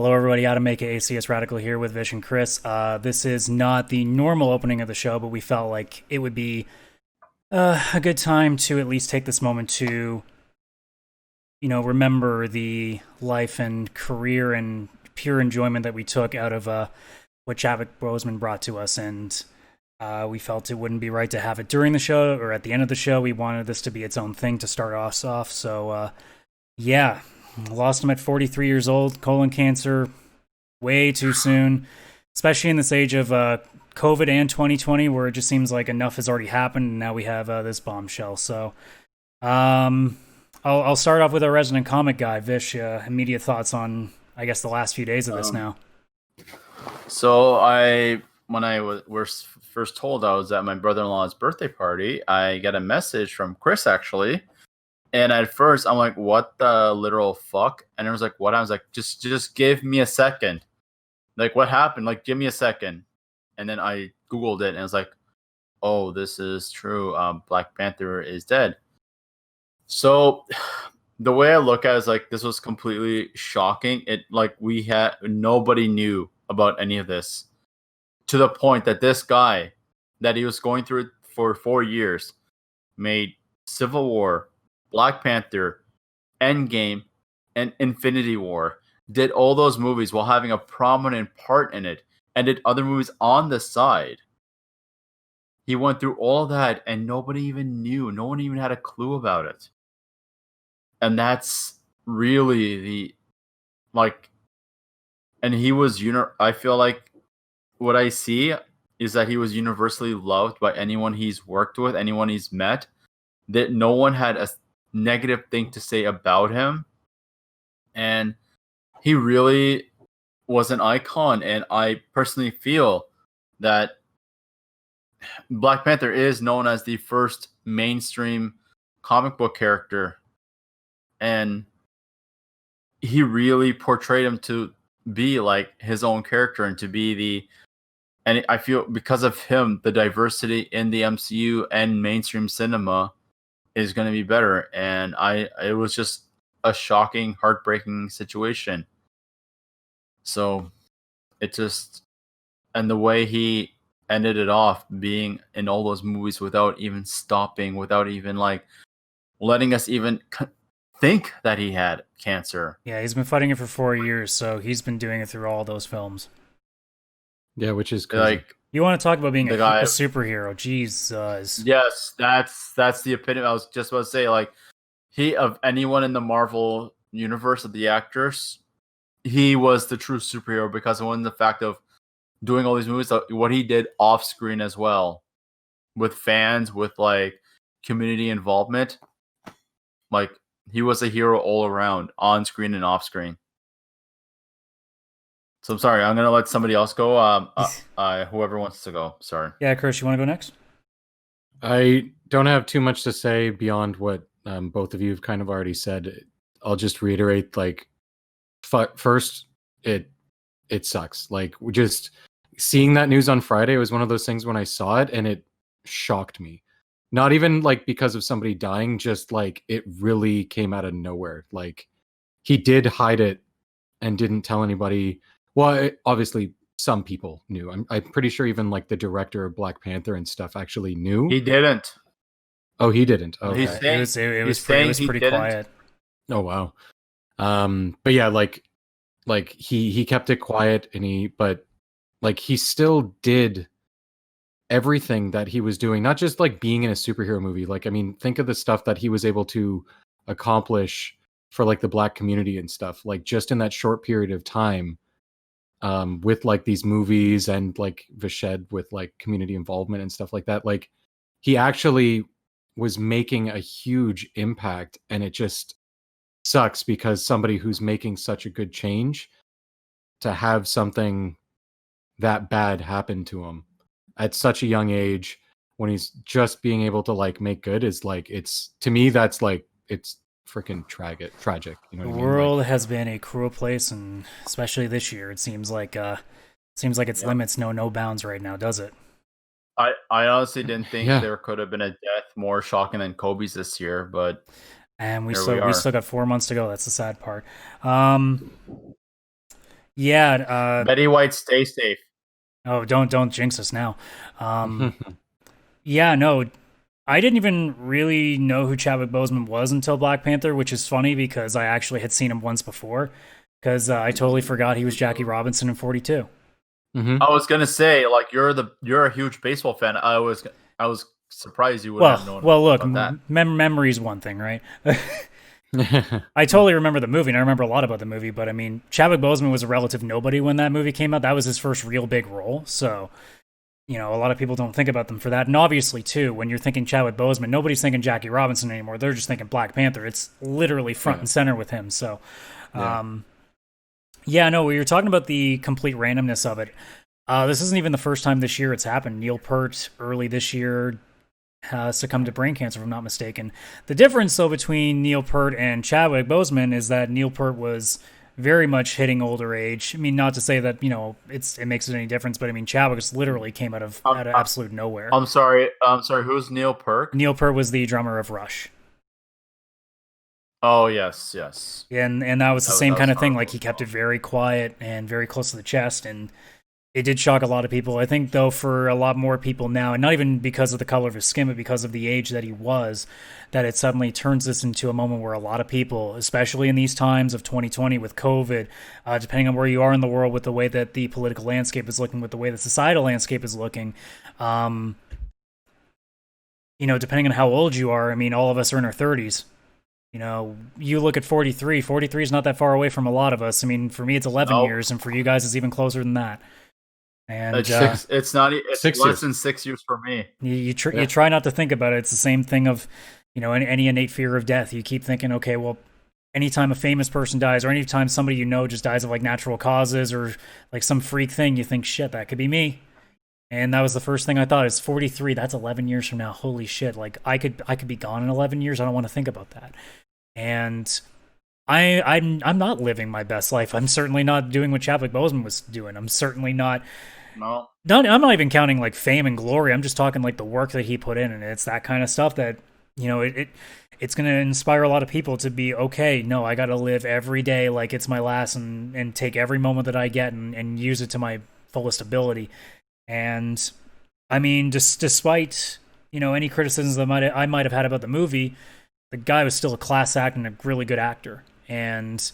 Hello, everybody. Adam, aka askcsradical, here with Vish and Chris. This is not the normal opening of the show, but we felt like it would be a good time to at least take this moment to, remember the life and career and pure enjoyment that we took out of what Chadwick Boseman brought to us. And we felt it wouldn't be right to have it during the show or at the end of the show. We wanted this to be its own thing to start us off. So, yeah. Lost him at 43 years old, colon cancer, way too soon, especially in this age of COVID and 2020, where it just seems like enough has already happened, and now we have this bombshell. So I'll start off with our resident comic guy, Vish. Immediate thoughts on, I guess, the last few days of this now. So when I was first told I was at my brother-in-law's birthday party, I got a message from Chris, actually. And at first, I'm like, what the literal fuck? And it was like, what? I was like, just give me a second. Like, what happened? Like, give me a second. And then I Googled it, and it was like, oh, this is true. Black Panther is dead. So the way I look at it is like, this was completely shocking. It like nobody knew about any of this, to the point that this guy that he was going through it for 4 years made Civil War, Black Panther, Endgame, and Infinity War. Did all those movies while having a prominent part in it, and did other movies on the side. He went through all that, and nobody even knew. No one even had a clue about it. And that's really and he was, I feel like what I see is that he was universally loved by anyone he's worked with, anyone he's met, that no one had a negative thing to say about him. And he really was an icon. And I personally feel that Black Panther is known as the first mainstream comic book character. And he really portrayed him to be like his own character and to be and I feel because of him, the diversity in the MCU and mainstream cinema is going to be better. And it was just a shocking, heartbreaking situation. So and the way he ended it off, being in all those movies without even stopping, without even like letting us even think that he had cancer. Yeah, he's been fighting it for 4 years, so he's been doing it through all those films. Yeah, which is crazy. Like, you want to talk about being a superhero? Jesus. Yes, that's the epitome. I was just about to say, like, he, of anyone in the Marvel universe of the actors, he was the true superhero because of the fact of doing all these movies, what he did off screen as well, with fans, with like community involvement. Like, he was a hero all around, on screen and off screen. So I'm sorry, I'm gonna let somebody else go. Whoever wants to go. Sorry. Yeah, Chris, you want to go next? I don't have too much to say beyond what both of you have kind of already said. I'll just reiterate, like, first, it sucks. Like, just seeing that news on Friday was one of those things when I saw it, and it shocked me. Not even like because of somebody dying, just like it really came out of nowhere. Like, he did hide it and didn't tell anybody. Well, obviously some people knew. I'm pretty sure even like the director of Black Panther and stuff actually knew. He didn't. Oh, he didn't. Okay. It was pretty quiet. Oh wow. But yeah, like he kept it quiet, and but he still did everything that he was doing, not just like being in a superhero movie. Like, I mean, think of the stuff that he was able to accomplish for like the Black community and stuff, like just in that short period of time, with like these movies and like Vished with like community involvement and stuff like that. Like, he actually was making a huge impact, and it just sucks because somebody who's making such a good change, to have something that bad happen to him at such a young age when he's just being able to like make good is like, it's, to me, that's like, it's freaking tragic. You know what I mean? The world has been a cruel place, and especially this year, it seems like its limits know no bounds right now, does it? I honestly didn't think there could have been a death more shocking than Kobe's this year, but and we still got 4 months to go. That's the sad part. Yeah. Betty White, stay safe. Oh, don't jinx us now. Yeah, no, I didn't even really know who Chadwick Boseman was until Black Panther, which is funny because I actually had seen him once before. Because I totally forgot he was Jackie Robinson in 42. I was gonna say, like, you're a huge baseball fan. I was surprised you wouldn't have known. Well, look, about that. memory is one thing, right? I totally remember the movie, and I remember a lot about the movie. But I mean, Chadwick Boseman was a relative nobody when that movie came out. That was his first real big role, so a lot of people don't think about them for that. And obviously, too, when you're thinking Chadwick Boseman, nobody's thinking Jackie Robinson anymore. They're just thinking Black Panther. It's literally front and center with him. So, yeah, no, we were talking about the complete randomness of it. This isn't even the first time this year it's happened. Neil Peart early this year succumbed to brain cancer, if I'm not mistaken. The difference, though, between Neil Peart and Chadwick Boseman is that Neil Peart was very much hitting older age. I mean, not to say that it makes it any difference, but I mean, Chadwick just literally came out of absolute nowhere. I'm sorry. Who's Neil Peart? Neil Peart was the drummer of Rush. Oh yes. And that was the same kind of thing. Like, he kept it very quiet and very close to the chest, and it did shock a lot of people. I think, though, for a lot more people now, and not even because of the color of his skin, but because of the age that he was, that it suddenly turns this into a moment where a lot of people, especially in these times of 2020 with COVID, depending on where you are in the world, with the way that the political landscape is looking, with the way the societal landscape is looking, depending on how old you are, I mean, all of us are in our 30s. You look at 43. 43 is not that far away from a lot of us. I mean, for me, it's 11 years, and for you guys, it's even closer than that. And it's six. It's not. It's 6 less than 6 years for me. You try not to think about it. It's the same thing of, any innate fear of death. You keep thinking, okay, well, anytime a famous person dies, or anytime somebody just dies of like natural causes or like some freak thing, you think, shit, that could be me. And that was the first thing I thought. Is 43. That's 11 years from now. Holy shit! Like, I could be gone in 11 years. I don't want to think about that. And I'm not living my best life. I'm certainly not doing what Chadwick Boseman was doing. I'm certainly not. No. I'm not even counting like fame and glory. I'm just talking like the work that he put in, and it's that kind of stuff that it's going to inspire a lot of people to be okay. No, I got to live every day like it's my last, and take every moment that I get and use it to my fullest ability. And I mean, just despite any criticisms that I might have had about the movie, the guy was still a class act and a really good actor. And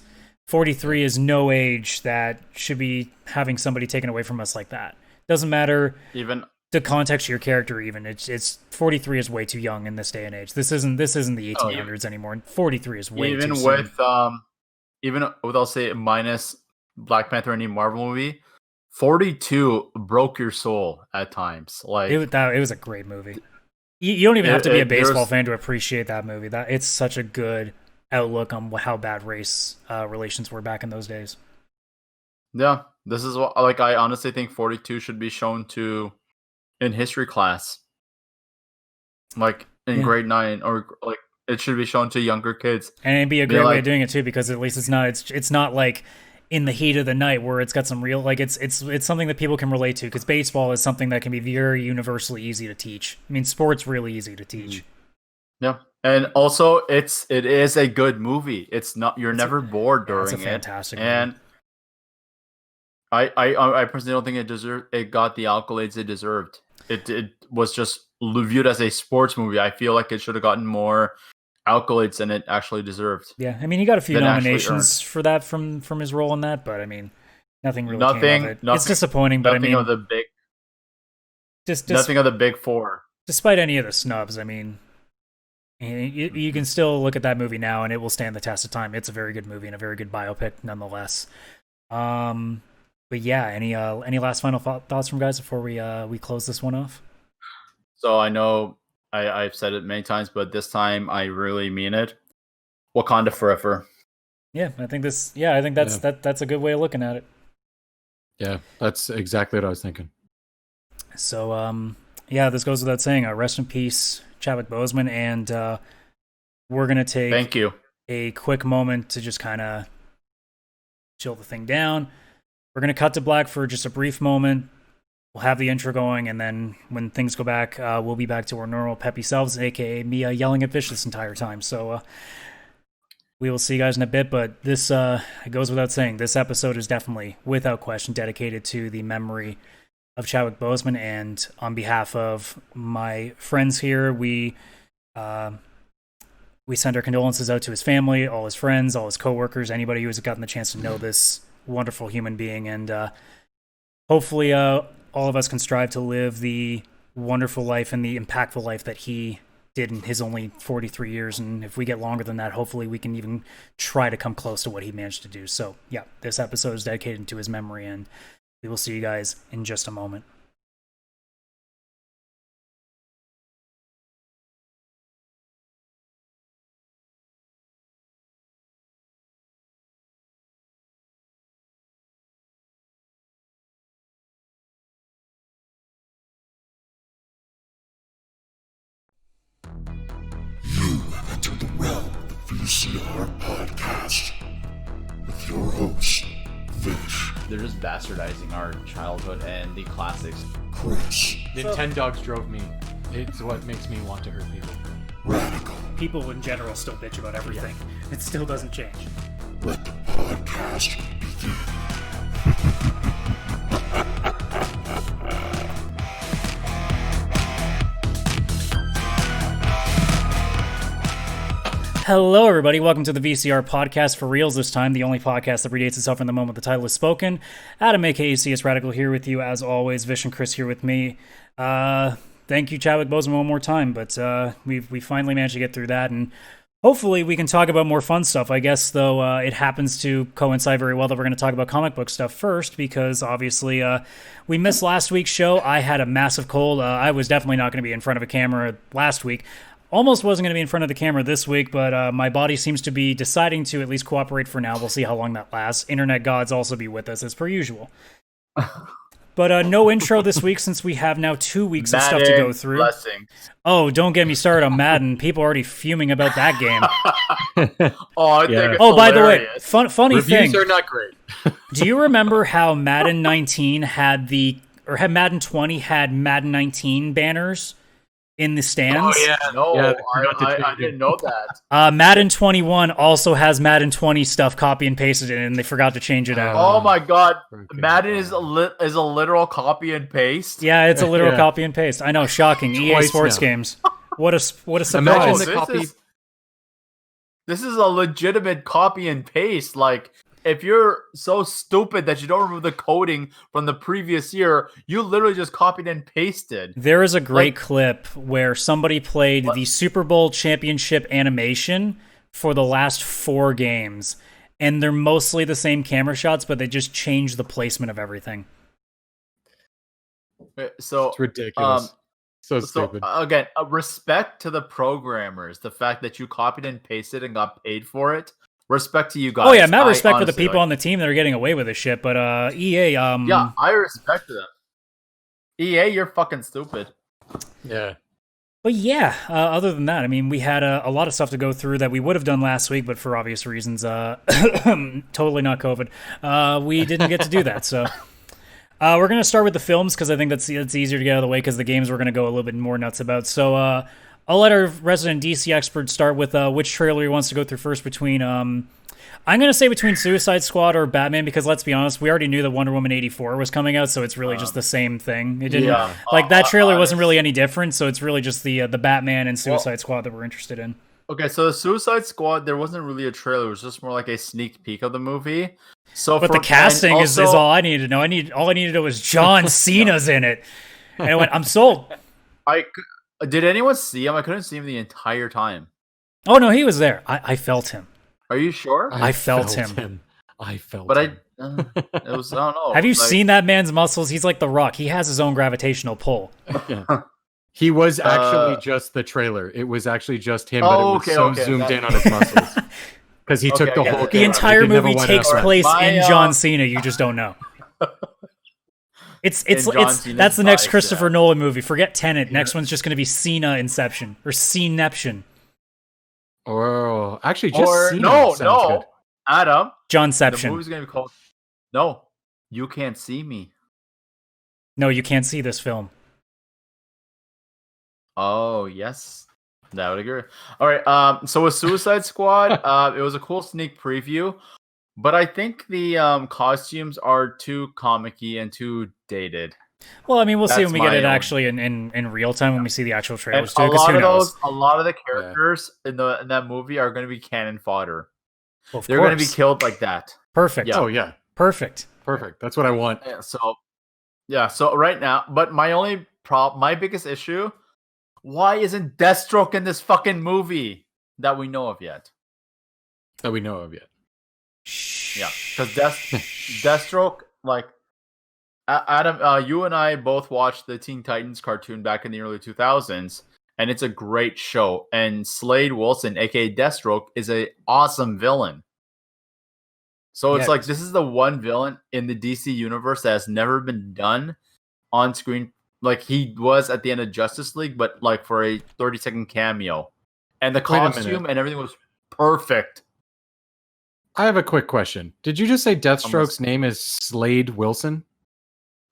43 is no age that should be having somebody taken away from us like that. Doesn't matter even the context of your character. Even it's 43 is way too young in this day and age. This isn't the 1800s anymore. 43 is way too soon. Even with, I'll say, minus Black Panther, any Marvel movie, 42 broke your soul at times. Like, it was a great movie. You don't even have to be a baseball fan to appreciate that movie. That it's such a good outlook on how bad race relations were back in those days. Yeah, this is what, like, I honestly think 42 should be shown in history class, like in grade 9, or like it should be shown to younger kids. And it'd be a great way of doing it too, because at least it's not like in the heat of the night where it's got some real, like, it's something that people can relate to, because baseball is something that can be very universally easy to teach. I mean, sport's really easy to teach. Yeah. And also it is a good movie. It's not, you're never bored during it. It's a fantastic movie. And I personally don't think it got the accolades it deserved. It was just viewed as a sports movie. I feel like it should have gotten more accolades than it actually deserved. Yeah, I mean, he got a few nominations for that from his role in that, but I mean, nothing really came of it. It's disappointing, but I mean, of the big, nothing of the big four. Despite any of the snubs, I mean, you can still look at that movie now, and it will stand the test of time. It's a very good movie and a very good biopic, nonetheless. But yeah, any last final thoughts from guys before we close this one off? So I know I've said it many times, but this time I really mean it. Wakanda forever. Yeah, I think that's a good way of looking at it. Yeah, that's exactly what I was thinking. So yeah, this goes without saying. Rest in peace, Chadwick Boseman, and we're gonna take a quick moment to just kind of chill the thing down. We're gonna cut to black for just a brief moment. We'll have the intro going, and then when things go back, we'll be back to our normal peppy selves, aka me yelling at Vish this entire time. So we will see you guys in a bit. But this it goes without saying, this episode is definitely, without question, dedicated to the memory of Chadwick Boseman. And on behalf of my friends here, we send our condolences out to his family, all his friends, all his coworkers, anybody who has gotten the chance to know this wonderful human being. And hopefully all of us can strive to live the wonderful life and the impactful life that he did in his only 43 years. And if we get longer than that, hopefully we can even try to come close to what he managed to do. So yeah, this episode is dedicated to his memory, and we will see you guys in just a moment. You enter the realm of the VCR Podcast with your host, Vish, They're just bastardizing our childhood and the classics. Chris, Nintendogs drove me. It's what makes me want to hurt people. Radical. People in general still bitch about everything. It still doesn't change. Let the podcast begin. Hello, everybody. Welcome to the VCR Podcast, for reals this time, the only podcast that predates itself in the moment the title is spoken. Adam, aka askcsradical, here with you as always. Vish and Chris here with me. Thank you, Chadwick Boseman, one more time, but we finally managed to get through that, and hopefully we can talk about more fun stuff. I guess, though, it happens to coincide very well that we're going to talk about comic book stuff first, because obviously we missed last week's show. I had a massive cold. I was definitely not going to be in front of a camera last week. Almost wasn't going to be in front of the camera this week, but my body seems to be deciding to at least cooperate for now. We'll see how long that lasts. Internet gods also be with us, as per usual. But no intro this week, since we have now 2 weeks of stuff to go through. Blessings. Oh, don't get me started on Madden. People are already fuming about that game. I think it's Oh, by the way, hilarious. funny Reviews thing. are not great. Do you remember how Madden 19 had Madden 20 had Madden 19 banners in the stands? Oh, yeah. No, Yeah, they forgot to I change it. didn't know that. Madden 21 also has Madden 20 stuff copy and pasted in, and they forgot to change it out. Oh my god, Okay. Madden is a literal copy and paste. Yeah, it's a literal Yeah. copy and paste. I know, shocking. EA Twice Sports now. games. What a surprise. Imagine No, the copy. This is a legitimate copy and paste. Like, if you're so stupid that you don't remember the coding from the previous year, you literally just copied and pasted. There is a great Like- clip where somebody played the Super Bowl championship animation for the last 4 games, and they're mostly the same camera shots, but they just changed the placement of everything. So, It's ridiculous. So so stupid. again, respect to the programmers. The fact that you copied and pasted and got paid for it. Respect to you guys. Oh yeah, mad I respect for the honestly, people on the team that are getting away with this shit, but EA, yeah, I respect them. EA, you're fucking stupid. Yeah. But yeah, other than that, I mean, we had a lot of stuff to go through that we would have done last week, but for obvious reasons, totally not COVID, we didn't get to do that. So we're going to start with the films, because I think that's easier to get out of the way, because the games we're going to go a little bit more nuts about. So I'll let our resident DC expert start with which trailer he wants to go through first between... I'm going to say between Suicide Squad or Batman, because let's be honest, we already knew that Wonder Woman 84 was coming out, so it's really just the same thing. It didn't that trailer wasn't really any different, so it's really just the Batman and Suicide Squad that we're interested in. Okay, so the Suicide Squad, there wasn't really a trailer. It was just more like a sneak peek of the movie. So, But the casting is all I needed to know. All I needed to know was John Cena's in it, and I went, I'm sold. Did anyone see him? I couldn't see him the entire time. Oh no, he was there. I felt him. Are you sure? I felt him. I felt But him. it was, I don't know. Have you like- seen that man's muscles? He's like The Rock. He has his own gravitational pull. Yeah. He was actually just the trailer. It was actually just him, but it was okay, okay, zoomed that- in on his muscles. Because he took Okay, the I get whole it. The camera. entire He never movie went takes outside. place My, in John Cena. You just don't know. It's John Cena's that's the next bike, Christopher yeah. Nolan movie. Forget Tenet. Next one's just going to be Cena Inception or Ceneption. Oh, actually, just Or Cena no, sounds no, good. Adam. The Johnception. movie's gonna be called. No, You Can't See Me. No, you can't see this film. Oh yes, I would agree. All right. So with Suicide Squad, it was a cool sneak preview, but I think the costumes are too comic-y and too dated. Well, I mean, we'll see That's when we get my it own- actually in real time when we see the actual And trailers a too. Because lot who of knows? a lot of the characters in that movie are going to be cannon fodder. Well, of They're going to be course. killed like that. Perfect. Yeah. Oh yeah, Perfect. perfect. That's what I want. So right now, but my biggest issue, why isn't Deathstroke in this fucking movie that we know of yet? That we know of yet. Yeah, because Deathstroke, like Adam, you and I both watched the Teen Titans cartoon back in the early 2000s, and it's a great show. And Slade Wilson, aka Deathstroke, is an awesome villain. So it's like this is the one villain in the DC universe that has never been done on screen. Like he was at the end of Justice League, but like for a 30-second cameo, and the costume and everything was perfect. I have a quick question. Did you just say Deathstroke's name is Slade Wilson?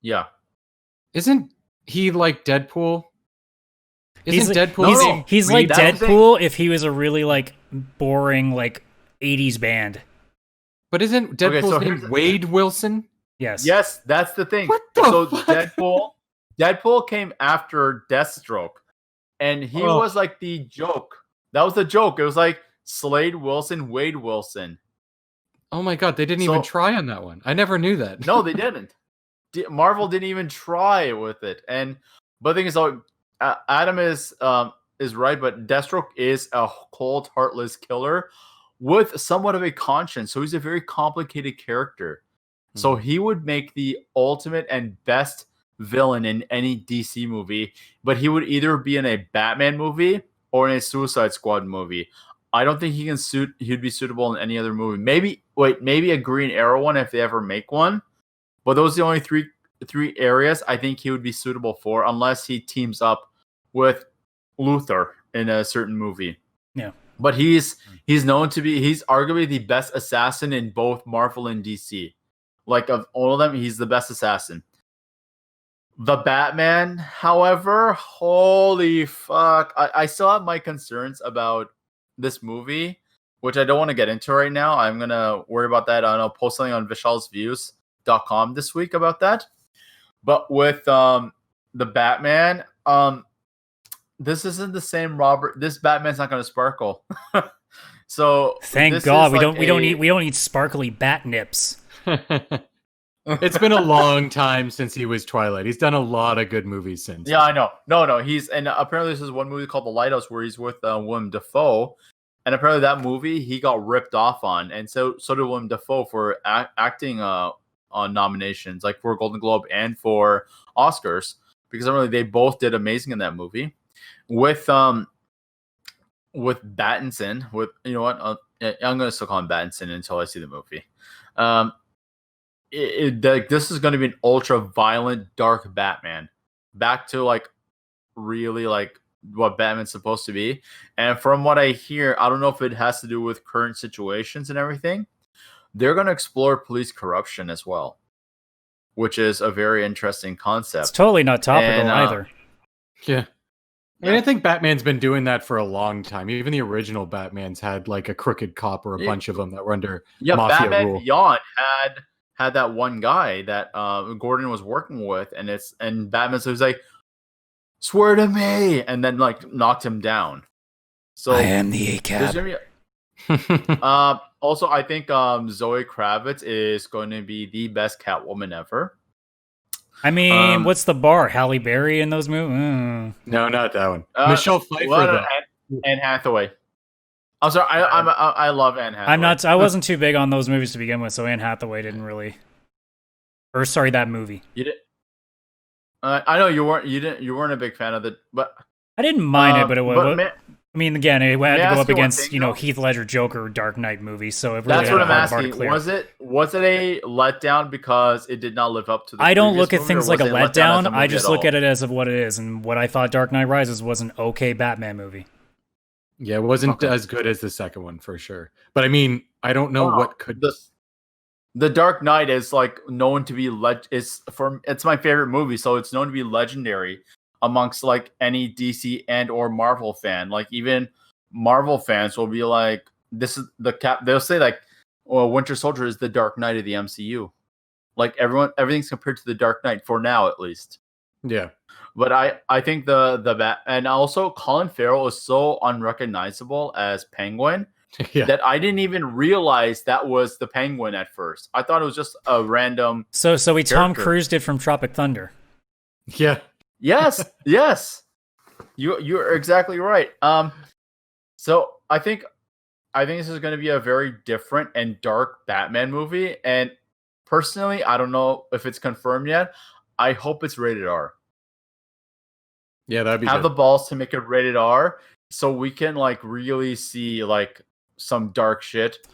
Yeah. Isn't he like Deadpool? Isn't He's Deadpool? he's like That's the Deadpool if he was a really like boring like 80s band. But isn't Deadpool's name Wade Wilson? Yes. Yes, that's the thing. What the So fuck? Deadpool came after Deathstroke, and he was like the joke. That was the joke. It was like Slade Wilson, Wade Wilson. Oh my god, they didn't even try on that one. I never knew that. No, they didn't. Marvel didn't even try with it. But the thing is, Adam is right, but Deathstroke is a cold, heartless killer with somewhat of a conscience. So he's a very complicated character. So he would make the ultimate and best villain in any DC movie, but he would either be in a Batman movie or in a Suicide Squad movie. I don't think he'd be suitable in any other movie. Maybe a Green Arrow one if they ever make one. But those are the only three areas I think he would be suitable for, unless he teams up with Luthor in a certain movie. Yeah. But he's arguably the best assassin in both Marvel and DC. Like of all of them, he's the best assassin. The Batman, however, holy fuck. I still have my concerns about this movie, which I don't want to get into right now. I'm going to worry about that. I'll post something on vishalsviews.com this week about that. But with the Batman, this isn't the same Robert. This Batman's not going to sparkle. So thank God we don't need sparkly bat nips. It's been a long time since he was Twilight. He's done a lot of good movies since. Yeah, I know. No, and apparently this is one movie called The Lighthouse where he's with Willem Dafoe, and apparently that movie he got ripped off on, and so did Willem Dafoe for acting on nominations, like for Golden Globe and for Oscars, because apparently they both did amazing in that movie. With Pattinson, you know what? I'm gonna still call him Pattinson until I see the movie. This is going to be an ultra violent, dark Batman, back to like really like what Batman's supposed to be. And from what I hear, I don't know if it has to do with current situations and everything. They're going to explore police corruption as well, which is a very interesting concept. It's totally not topical either. Yeah. I mean, I think Batman's been doing that for a long time. Even the original Batman's had like a crooked cop or a bunch of them that were under mafia Batman rule. Beyond had that one guy that Gordon was working with, and Batman was like, "Swear to me," and then like knocked him down. So I am the ACAB. Also, I think Zoe Kravitz is going to be the best Catwoman ever. I mean, what's the bar? Halle Berry in those movies? No, not that one. Michelle Pfeiffer. Anne Hathaway. I'm sorry. I love Anne Hathaway. I wasn't too big on those movies to begin with, so Anne Hathaway didn't really. Or sorry, that movie. You did. I know you weren't a big fan of it, but I didn't mind it, but it was. I mean, again, it had to go up against Heath Ledger Joker Dark Knight movie, so it really that's had what a I'm hard bar to asking. clear. Was it a letdown because it did not live up to the I don't previous look at movie, things or like a was it letdown. letdown I just look all? at it as of what it is, and what I thought Dark Knight Rises was an okay Batman movie. Yeah, it wasn't as good as the second one for sure. But I mean, I don't know what could. The Dark Knight is like known to be it's my favorite movie, so it's known to be legendary. amongst like any DC and or Marvel fan. Like even Marvel fans will be like, this is the cap. They'll say like, well, Winter Soldier is the Dark Knight of the MCU. Like everything's compared to the Dark Knight for now, at least. Yeah. But I think the and also Colin Farrell is so unrecognizable as Penguin that I didn't even realize that was the Penguin at first. I thought it was just a random. So we Tom Cruised it from Tropic Thunder. Yeah. Yes. You're exactly right. So I think this is going to be a very different and dark Batman movie. And personally, I don't know if it's confirmed yet. I hope it's rated R. Yeah, that'd be have good. the balls to make it rated R, so we can like really see like some dark shit.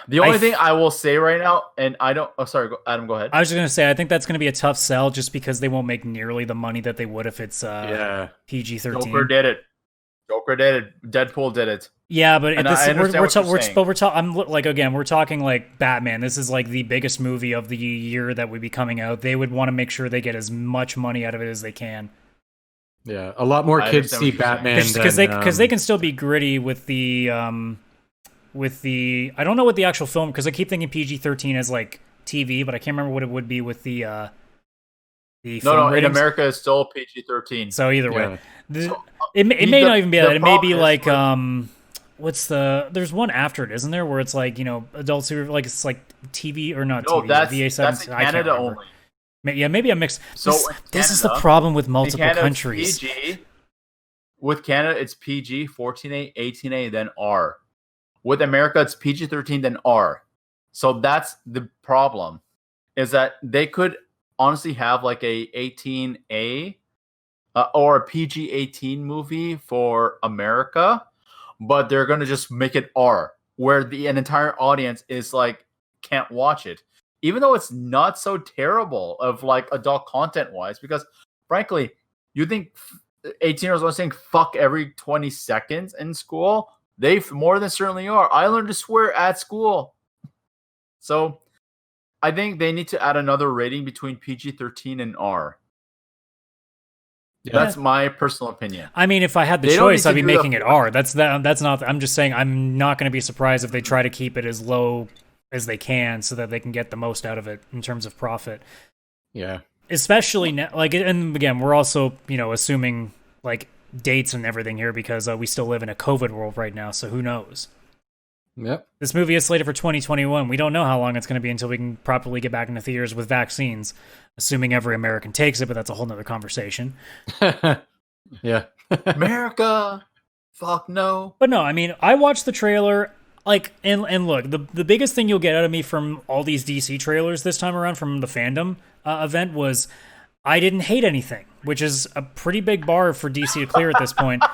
The only thing I will say right now, and I don't. Oh, sorry, Adam, go ahead. I was just gonna say I think that's gonna be a tough sell, just because they won't make nearly the money that they would if it's PG-13. Joker did it. Deadpool did it. Yeah, but we're talking like Batman. This is like the biggest movie of the year that would be coming out. They would want to make sure they get as much money out of it as they can. Yeah, a lot more kids see Batman because they can still be gritty with the I don't know what the actual film, because I keep thinking PG-13 as like TV, but I can't remember what it would be with the film ratings. In America it's still PG-13. So either way, it may not even be that. It may be like there's one after it, isn't there, where it's like, you know, adults who are like, it's like TV or not TV. That's in Canada only. Yeah, maybe I mixed. So this is the problem with multiple countries. With Canada, it's PG, 14A, 18A, then R. With America, it's PG-13, then R. So that's the problem, is that they could honestly have like a 18A or a PG-18 movie for America, but they're going to just make it R, where an entire audience is like, can't watch it. Even though it's not so terrible of like adult content wise, because frankly, you think 18-year-olds are saying fuck every 20 seconds in school? They more than certainly are. I learned to swear at school. So I think they need to add another rating between PG-13 and R. Yeah. That's my personal opinion. I mean, if I had the choice, I'd be making it R. That's not. I'm just saying I'm not going to be surprised if they try to keep it as low as they can, so that they can get the most out of it in terms of profit. Yeah. Especially now, like, and again, we're also, you know, assuming like dates and everything here, because we still live in a COVID world right now, so who knows? Yep. This movie is slated for 2021. We don't know how long it's going to be until we can properly get back into theaters with vaccines, assuming every American takes it, but that's a whole nother conversation. Yeah. America! Fuck no. But no, I mean, I watched the trailer. Like, and look, the biggest thing you'll get out of me from all these DC trailers this time around from the Fandom event was I didn't hate anything, which is a pretty big bar for DC to clear at this point.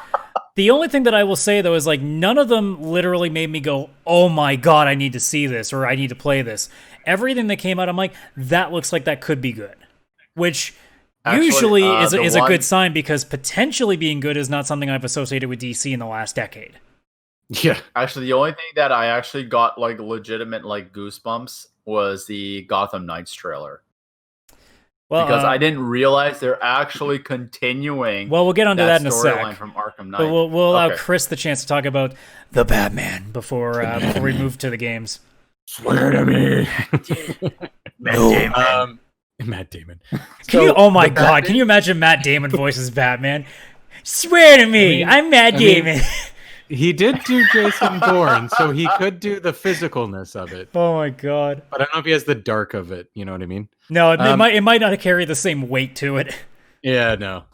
The only thing that I will say, though, is like none of them literally made me go, oh my god, I need to see this, or I need to play this. Everything that came out, I'm like, that looks like that could be good. Which usually is a good sign, because potentially being good is not something I've associated with DC in the last decade. Yeah. Actually, the only thing that I actually got like legitimate like goosebumps was the Gotham Knights trailer. Well, because I didn't realize they're actually continuing. Well, we'll get onto that in a sec. From Arkham Knight. But we'll allow Chris the chance to talk about the Batman before we move to the games. Swear to me. Matt Damon. Oh my god, can you imagine Matt Damon voices Batman? Swear to me, I'm Matt Damon. He did do Jason Bourne, so he could do the physicalness of it. Oh my god! But I don't know if he has the dark of it. You know what I mean? No, it might not carry the same weight to it. Yeah, no.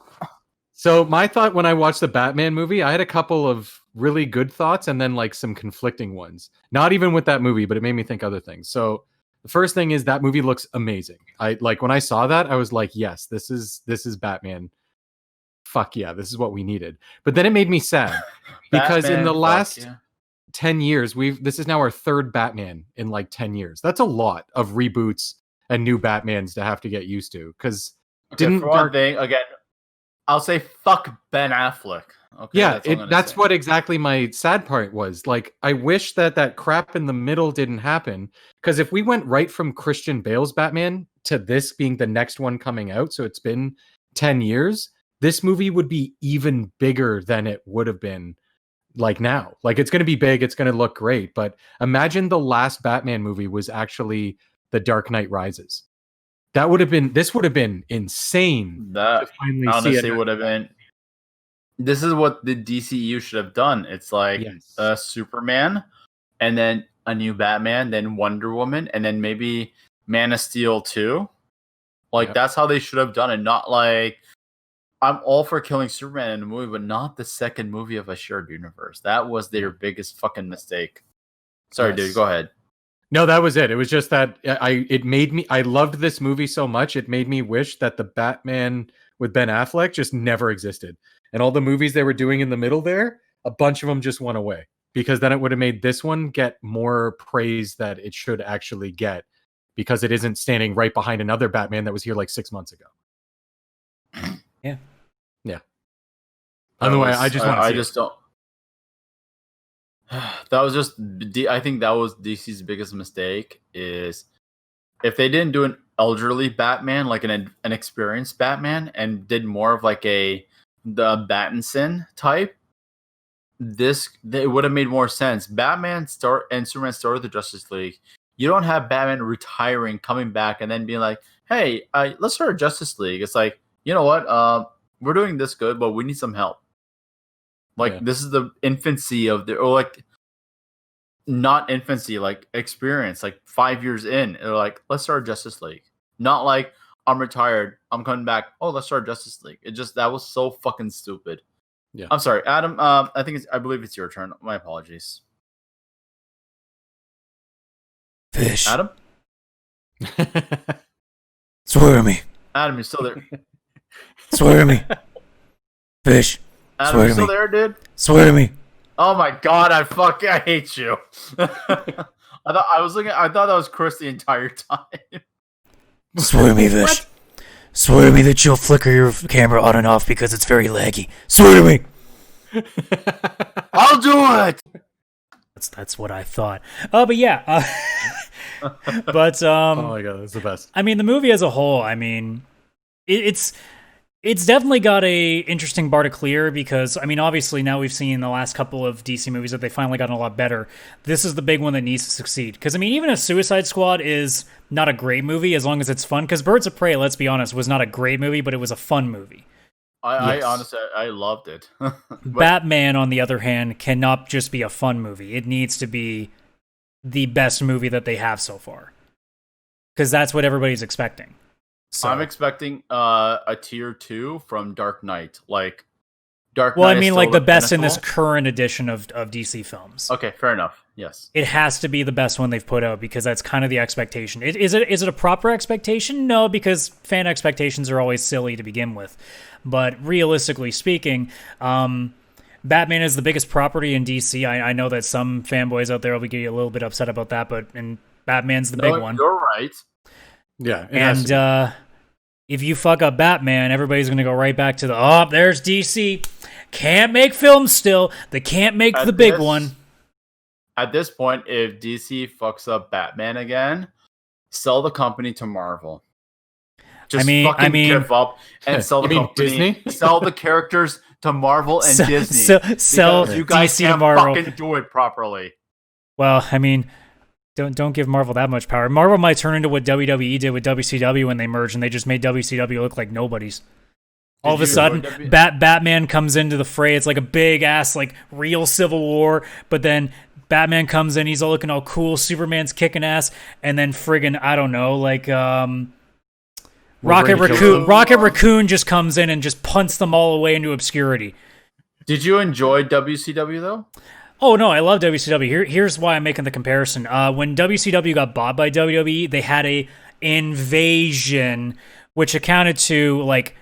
So my thought when I watched the Batman movie, I had a couple of really good thoughts and then like some conflicting ones. Not even with that movie, but it made me think other things. So the first thing is that movie looks amazing. I like when I saw that, I was like, yes, this is Batman. Fuck yeah, this is what we needed. But then it made me sad because in the last 10 years, this is now our third Batman in like 10 years. That's a lot of reboots and new Batmans to have to get used to. Because one thing, again, I'll say fuck Ben Affleck. Okay, yeah, that's what exactly my sad part was. Like, I wish that crap in the middle didn't happen. Because if we went right from Christian Bale's Batman to this being the next one coming out, so it's been 10 years, this movie would be even bigger than it would have been like now. Like, it's going to be big, it's going to look great, but imagine the last Batman movie was actually The Dark Knight Rises. This would have been insane. That to finally honestly see it. would have been. This is what the DCU should have done. It's like Yes. Superman, and then a new Batman, then Wonder Woman, and then maybe Man of Steel 2. Like, that's how they should have done it. Not like, I'm all for killing Superman in the movie, but not the second movie of a shared universe. That was their biggest fucking mistake. Sorry, dude, go ahead. No, that was it. It was just that I loved this movie so much. It made me wish that the Batman with Ben Affleck just never existed. And all the movies they were doing in the middle there, a bunch of them just went away, because then it would have made this one get more praise that it should actually get, because it isn't standing right behind another Batman that was here like 6 months ago. Yeah. Otherwise, I just don't. That was just. I think that was DC's biggest mistake. Is if they didn't do an elderly Batman, like an experienced Batman, and did more of like the Battinson type, it would have made more sense. Batman and Superman started the Justice League. You don't have Batman retiring, coming back, and then being like, "Hey, let's start a Justice League." It's like, you know what? We're doing this good, but we need some help. Like, this is the infancy of or like, not infancy, like experience, like 5 years in. They're like, let's start Justice League. Not like, I'm retired, I'm coming back. Oh, let's start Justice League. That was so fucking stupid. Yeah. I'm sorry, Adam. I believe it's your turn. My apologies. Vish. Adam? Swear to me. Adam, you're still there. Swear to me. Vish. Adam, Swear you to still me. there, dude? Swear to me. Oh my god, I hate you. I thought that was Chris the entire time. Swear to me, Vish. Swear to me that you'll flicker your camera on and off because it's very laggy. Swear to me. I'll do it. That's what I thought. But yeah. But oh my god, that's the best. I mean, the movie as a whole, I mean, it's definitely got a interesting bar to clear, because, I mean, obviously now we've seen the last couple of DC movies that they finally gotten a lot better. This is the big one that needs to succeed. Because, I mean, even a Suicide Squad is not a great movie as long as it's fun. Because Birds of Prey, let's be honest, was not a great movie, but it was a fun movie. I honestly, I loved it. Batman, on the other hand, cannot just be a fun movie. It needs to be the best movie that they have so far. Because that's what everybody's expecting. So. I'm expecting a tier 2 from Dark Knight. Like, Dark Knight. Well, I mean, like the best in pinnacle. this current edition of DC films. Okay, fair enough. Yes. It has to be the best one they've put out, because that's kind of the expectation. Is it a proper expectation? No, because fan expectations are always silly to begin with. But realistically speaking, Batman is the biggest property in DC. I know that some fanboys out there will be a little bit upset about that, and Batman's the big one. You're right. Yeah. And if you fuck up Batman, everybody's going to go right back to there's DC. Can't make films still. They can't make the big one. At this point, if DC fucks up Batman again, sell the company to Marvel. Just fucking give up and sell the company. Disney? Sell the characters to Marvel and Disney. Sell you guys DC can't to Marvel. fucking do it properly. Well, I mean, don't give Marvel that much power. Marvel might turn into what WWE did with WCW when they merged, and they just made WCW look like nobodies. All of a sudden, Batman comes into the fray. It's like a big ass, like, real Civil War. But then Batman comes in, he's all looking all cool. Superman's kicking ass, and then friggin', I don't know, like Rocket Raccoon just comes in and just punts them all away into obscurity. Did you enjoy WCW though? Oh, no, I love WCW. Here's why I'm making the comparison. When WCW got bought by WWE, they had a invasion, which accounted to, like,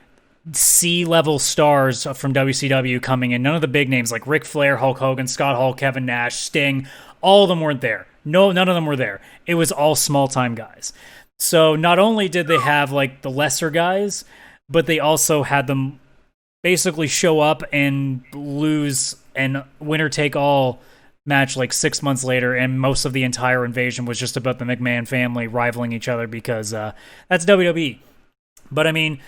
C-level stars from WCW coming in. None of the big names, like Ric Flair, Hulk Hogan, Scott Hall, Kevin Nash, Sting, all of them weren't there. No, none of them were there. It was all small-time guys. So not only did they have, like, the lesser guys, but they also had them basically show up and lose and winner-take-all match like 6 months later, and most of the entire invasion was just about the McMahon family rivaling each other because that's WWE. But I mean,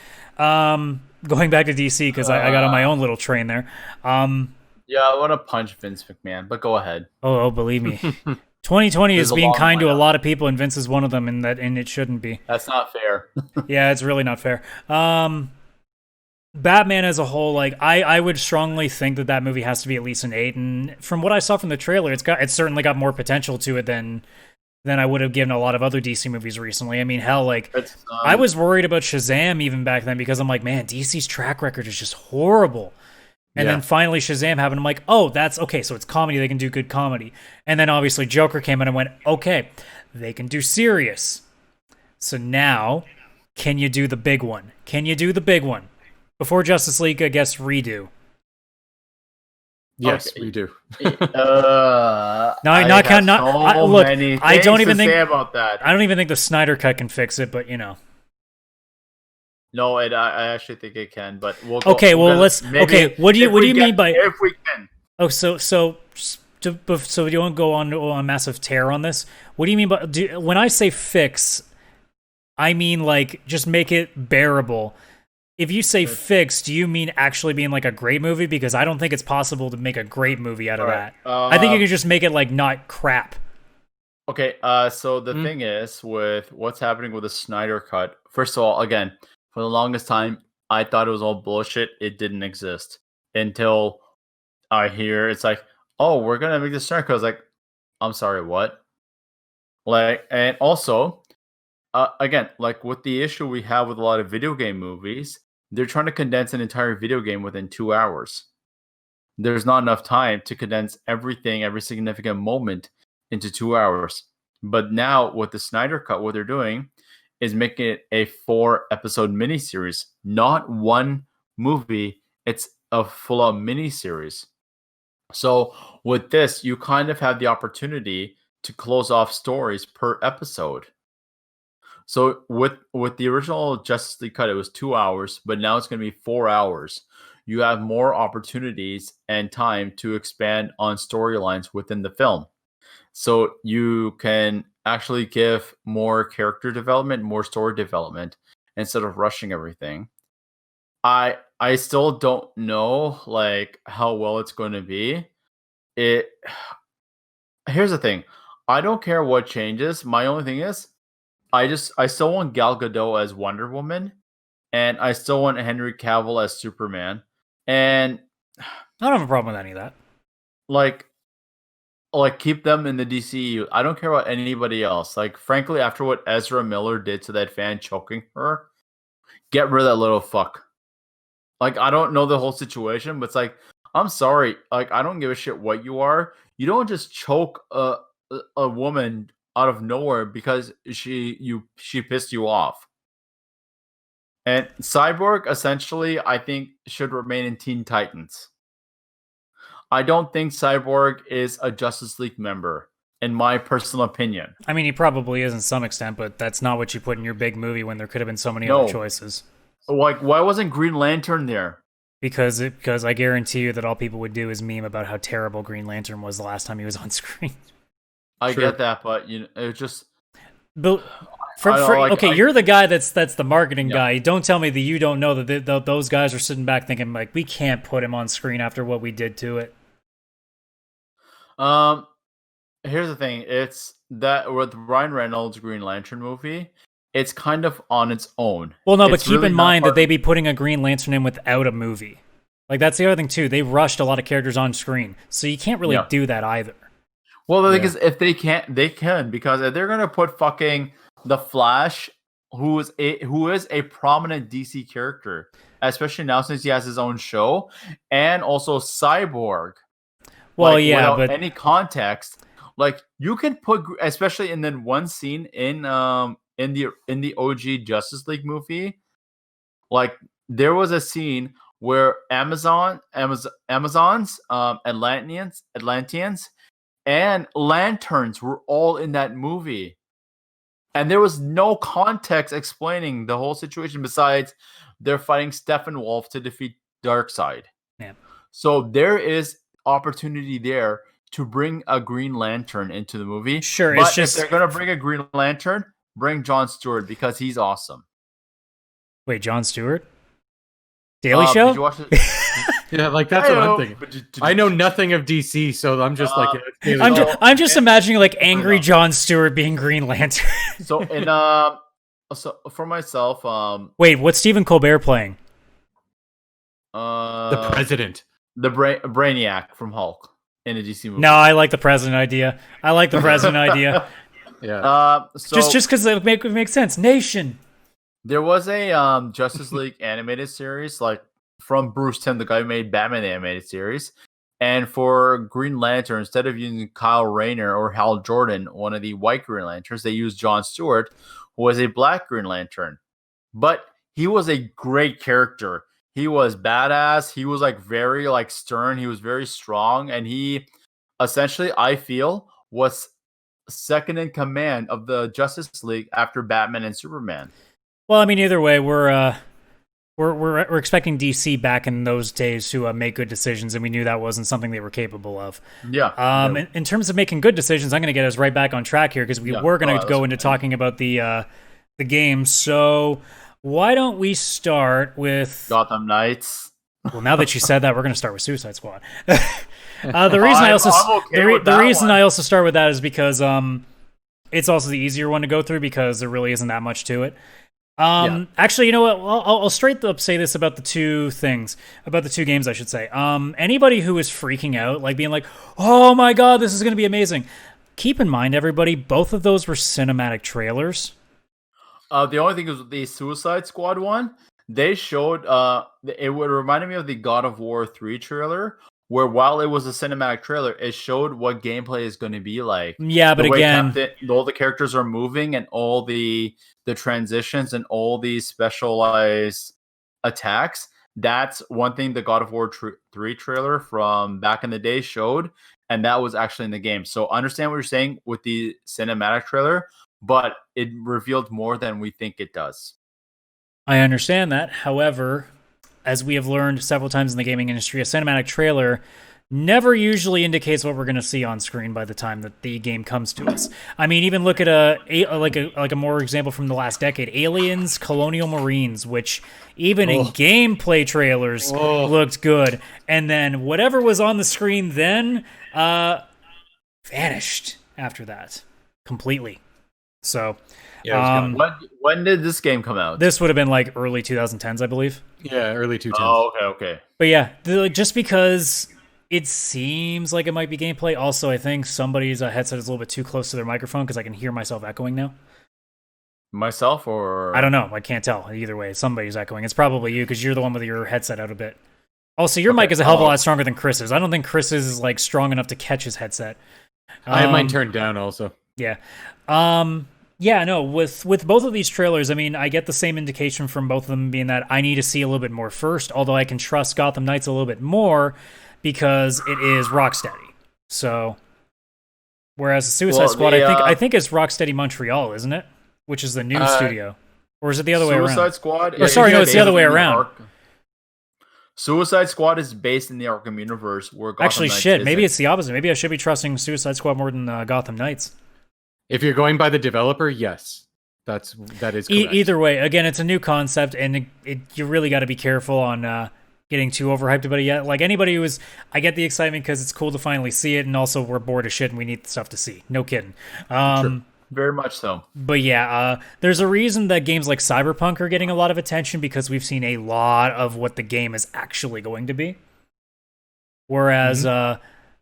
going back to DC because I got on my own little train there. Yeah, I want to punch Vince McMahon, but go ahead. Oh, believe me. 2020 There's is a being long kind to a lineup. lot of people, and Vince is one of them, and it shouldn't be. That's not fair. Yeah, it's really not fair. Batman as a whole, like I would strongly think that movie has to be at least an 8. And from what I saw from the trailer, it's certainly got more potential to it than I would have given a lot of other DC movies recently. I mean, hell, like I was worried about Shazam even back then because I'm like, man, DC's track record is just horrible. And then finally Shazam happened. I'm like, oh, that's okay. So it's comedy. They can do good comedy. And then obviously Joker came in and went, okay, they can do serious. So now, can you do the big one? Can you do the big one? Before Justice League, I guess redo. Yes, Okay. we do. Look, I don't even think about that. I don't even think the Snyder Cut can fix it, but you know. No, I actually think it can, but we'll Okay, go, well, let's. Okay, what do you mean by? if we can? Oh, so you won't go on a massive tear on this. What do you mean by when I say fix? I mean like just make it bearable. If you say fix, do you mean actually being like a great movie? Because I don't think it's possible to make a great movie out of that. I think you can just make it like not crap. Okay, so the thing is with what's happening with the Snyder Cut. First of all, again, for the longest time, I thought it was all bullshit. It didn't exist until I hear it's like, oh, we're gonna make the Snyder Cut. I was like, I'm sorry, what? Like, and also, again, like with the issue we have with a lot of video game movies, they're trying to condense an entire video game within 2 hours. There's not enough time to condense everything, every significant moment into 2 hours. But now with the Snyder Cut, what they're doing is making it a 4-episode miniseries, not one movie. It's a full-out miniseries. So with this, you kind of have the opportunity to close off stories per episode. So with the original Justice League cut, it was 2 hours, but now it's going to be 4 hours. You have more opportunities and time to expand on storylines within the film. So you can actually give more character development, more story development instead of rushing everything. I still don't know like how well it's going to be. Here's the thing. I don't care what changes. My only thing is I still want Gal Gadot as Wonder Woman, and I still want Henry Cavill as Superman. And I don't have a problem with any of that. Like keep them in the DCU. I don't care about anybody else. Like, frankly, after what Ezra Miller did to that fan choking her, get rid of that little fuck. Like, I don't know the whole situation, but it's like, I'm sorry. Like, I don't give a shit what you are. You don't just choke a woman out of nowhere because she pissed you off. And Cyborg, essentially, I think should remain in Teen Titans. I don't think Cyborg is a Justice League member, in my personal opinion. I mean, he probably is in some extent, but that's not what you put in your big movie when there could have been so many other choices. Like, why wasn't Green Lantern there? Because I guarantee you that all people would do is meme about how terrible Green Lantern was the last time he was on screen. I get that, but you know, it just. But you're the guy that's the marketing guy. Don't tell me that you don't know that those guys are sitting back thinking like, we can't put him on screen after what we did to it. Here's the thing. It's that with Ryan Reynolds' Green Lantern movie, it's kind of on its own. Well, no, but keep in mind that they'd be putting a Green Lantern in without a movie. Like, that's the other thing, too. They rushed a lot of characters on screen. So you can't really do that either. Well, the thing is, if they can't, they can. Because if they're going to put fucking The Flash, who is a prominent DC character, especially now since he has his own show, and also Cyborg. Well, like, yeah, without but any context, like you can put, especially in then one scene in the OG Justice League movie, like there was a scene where Amazons, Atlanteans, and Lanterns were all in that movie, and there was no context explaining the whole situation besides they're fighting Steppenwolf to defeat Darkseid. Yeah. So there is opportunity there to bring a Green Lantern into the movie. Sure, but it's just if they're gonna bring a Green Lantern, bring Jon Stewart because he's awesome. Wait, Jon Stewart? Daily Did Show? you watch it? Yeah, like that's what I'm thinking. I know nothing of DC, so I'm just like, I'm just imagining like angry Jon Stewart being Green Lantern. So so for myself, Wait, what's Stephen Colbert playing? the president. the Brainiac from Hulk in a DC movie. No, I like the president idea. Yeah. So just because it makes sense. Nation. there was a Justice League animated series, like from Bruce Timm, the guy who made Batman animated series. And for Green Lantern, instead of using Kyle Rayner or Hal Jordan, one of the white Green Lanterns, they used Jon Stewart, who was a black Green Lantern. But he was a great character. He was badass. He was like very like stern. He was very strong, and he essentially, I feel, was second in command of the Justice League after Batman and Superman. Well, I mean, either way, we're expecting DC back in those days to make good decisions, and we knew that wasn't something they were capable of. Yeah. In terms of making good decisions, I'm going to get us right back on track here because we were going to go into talking about the game. So why don't we start with Gotham Knights? Well, now that you said that, we're going to start with Suicide Squad. The reason I also start with that is because it's also the easier one to go through because there really isn't that much to it. Actually, you know what? I'll straight up say this about the two games, I should say. Anybody who is freaking out, like being like, "Oh my god, this is going to be amazing," keep in mind, everybody, both of those were cinematic trailers. The only thing is with the Suicide Squad one, they showed it would remind me of the God of War 3 trailer, where while it was a cinematic trailer, it showed what gameplay is going to be like. Yeah, but again, all the characters are moving and all the transitions and all these specialized attacks. That's one thing the God of War 3 trailer from back in the day showed, and that was actually in the game. So understand what you're saying with the cinematic trailer, but it revealed more than we think it does. I understand that. However, as we have learned several times in the gaming industry, a cinematic trailer never usually indicates what we're going to see on screen by the time that the game comes to us. I mean, even look at a more example from the last decade, Aliens: Colonial Marines, which even in gameplay trailers looked good, and then whatever was on the screen then vanished after that completely. So, when did this game come out? This would have been like early 2010s, I believe. Yeah, early 2010s. Oh, okay. But yeah, just because it seems like it might be gameplay. Also, I think somebody's headset is a little bit too close to their microphone because I can hear myself echoing now. Myself or... I don't know. I can't tell. Either way, somebody's echoing. It's probably you because you're the one with your headset out a bit. Also, your mic is a hell of a lot stronger than Chris's. I don't think Chris's is like strong enough to catch his headset. I have mine turned down also. Yeah. Yeah, no, with both of these trailers, I mean, I get the same indication from both of them being that I need to see a little bit more first, although I can trust Gotham Knights a little bit more because it is Rocksteady. So, whereas the Suicide Squad, I think it's Rocksteady Montreal, isn't it? Which is the new studio. Or is it the other way around? Suicide Squad? Or sorry, no, it's the other way around. Suicide Squad is based in the Arkham universe where Gotham Actually, Knights shit, maybe it's the opposite. Maybe I should be trusting Suicide Squad more than Gotham Knights. If you're going by the developer, yes, that is correct. Either way, again, it's a new concept, and you really got to be careful on getting too overhyped about it yet. Like anybody who is, I get the excitement because it's cool to finally see it, and also we're bored as shit and we need stuff to see. No kidding. True. Very much so. But yeah, there's a reason that games like Cyberpunk are getting a lot of attention because we've seen a lot of what the game is actually going to be. Whereas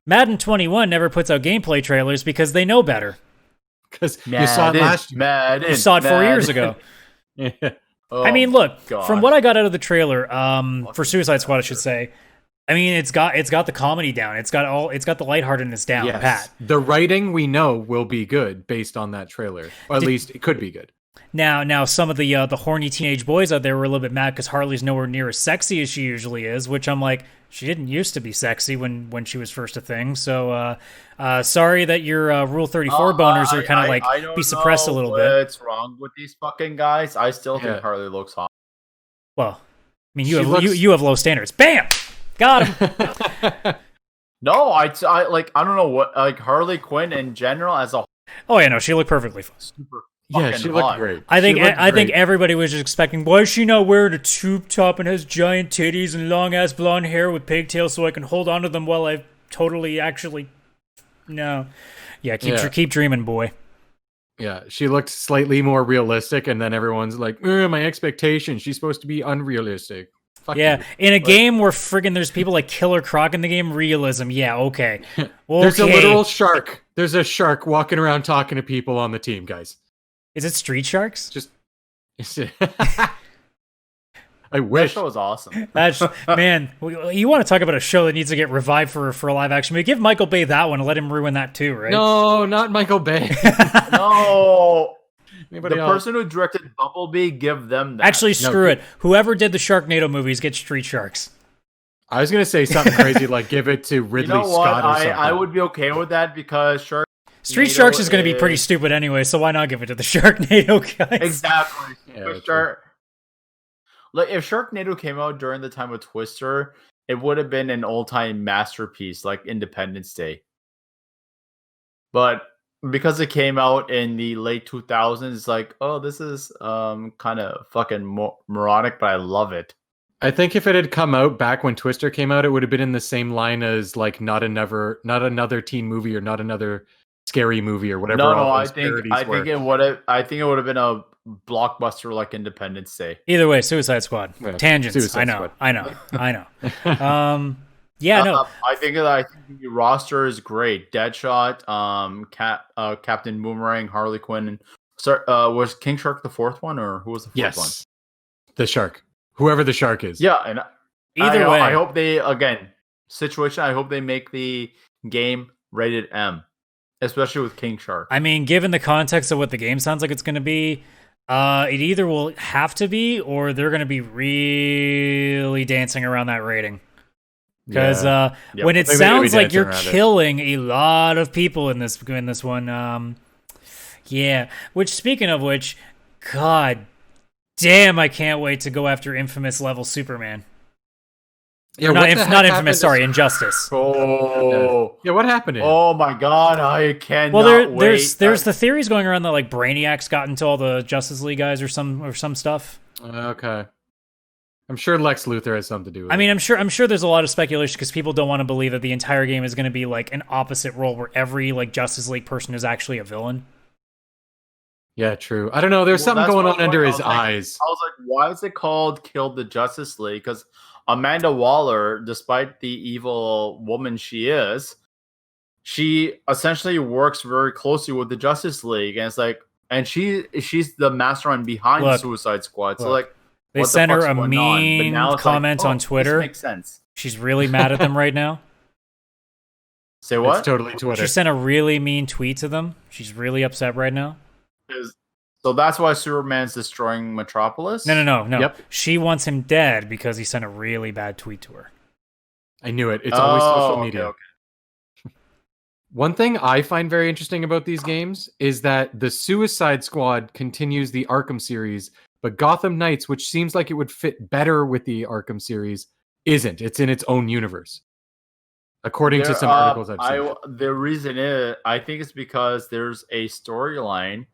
Madden 21 never puts out gameplay trailers because they know better. Because you saw it last year. You saw it 4 years ago. Yeah. Oh, I mean, look, gosh. from what I got out of the trailer, for Suicide Squad, I should say, I mean, it's got the comedy down. It's got the lightheartedness down, Yes. pat. The writing we know will be good based on that trailer. Or at least it could be good. Now, some of the horny teenage boys out there were a little bit mad because Harley's nowhere near as sexy as she usually is, which I'm like, she didn't used to be sexy when she was first a thing. So, sorry that your Rule 34 boners are kind of like be suppressed a little bit. What's wrong with these fucking guys? I still think Harley looks hot. Well, I mean, you have low standards. Bam, got him. No, I don't know what, like Harley Quinn in general as a. Oh yeah, no, she looked perfectly fine. Yeah, fucking she looked hot. great. I think She looked I think great. everybody was just expecting, why is she not wearing a tube top and has giant titties and long ass blonde hair with pigtails so I can hold on to them while I totally actually no. Yeah, keep dreaming, boy. Yeah, she looked slightly more realistic, and then everyone's like, my expectation, she's supposed to be unrealistic. Fuck Yeah, you. in a game where friggin' there's people like Killer Croc in the game, realism. Yeah, okay. There's a Okay. literal shark. There's a shark walking around talking to people on the team, guys. Is it Street Sharks? Just I That wish. show was awesome. That's man. You want to talk about a show that needs to get revived for a live action movie? Give Michael Bay that one and let him ruin that too, right? No, not Michael Bay. No, Anybody the else? person who directed Bumblebee, give them that. Actually, screw it. Whoever did the Sharknado movies, get Street Sharks. I was gonna say something crazy like give it to you Ridley know what? Scott or something. I would be okay with that because Street Sharks is going to be pretty stupid anyway, so why not give it to the Sharknado guys? Exactly. Yeah, Twister. Like if Sharknado came out during the time of Twister, it would have been an all-time masterpiece like Independence Day. But because it came out in the late 2000s, it's like, oh, this is kind of fucking moronic, but I love it. I think if it had come out back when Twister came out, it would have been in the same line as like not another teen movie or not another scary movie or whatever. No, all I those think parodies were. it would have been a blockbuster like Independence Day. Either way, Suicide Squad. Yeah, Tangents. Suicide I know. Yeah, no. I think the roster is great. Deadshot, Captain Boomerang, Harley Quinn. Was King Shark the fourth one, or who was the fourth one? Yes, the shark. Whoever the shark is. Yeah, and Either way, I hope they I hope they make the game rated M, especially with King Shark. I mean, given the context of what the game sounds like it's going to be, it either will have to be or they're going to be really dancing around that rating. Because when it sounds like you're killing a lot of people in this one, yeah. Which, speaking of which, God damn, I can't wait to go after Infamous level Superman. Yeah, Not Infamous. Sorry, Injustice. Oh, yeah. What happened to him? Oh my God, I cannot Well, wait. there's the theories going around that like Brainiac's gotten to all the Justice League guys or some stuff. Okay. I'm sure Lex Luthor has something to do with it. I mean, I'm sure there's a lot of speculation because people don't want to believe that the entire game is going to be like an opposite role where every like Justice League person is actually a villain. Yeah, true. I don't know. There's something going on under his eyes. I was like, why is it called Kill the Justice League? Because Amanda Waller, despite the evil woman she is, she essentially works very closely with the Justice League, and it's like, and she's the mastermind behind the Suicide Squad. So like, they sent her a mean comment on Twitter. This makes sense. She's really mad at them right now. Say what? It's totally Twitter. She sent a really mean tweet to them. She's really upset right now. So that's why Superman's destroying Metropolis? No. Yep. She wants him dead because he sent a really bad tweet to her. I knew it. It's always social media. Okay. One thing I find very interesting about these games is that the Suicide Squad continues the Arkham series, but Gotham Knights, which seems like it would fit better with the Arkham series, isn't. It's in its own universe. According to some articles I've seen. The reason is, I think it's because there's a storyline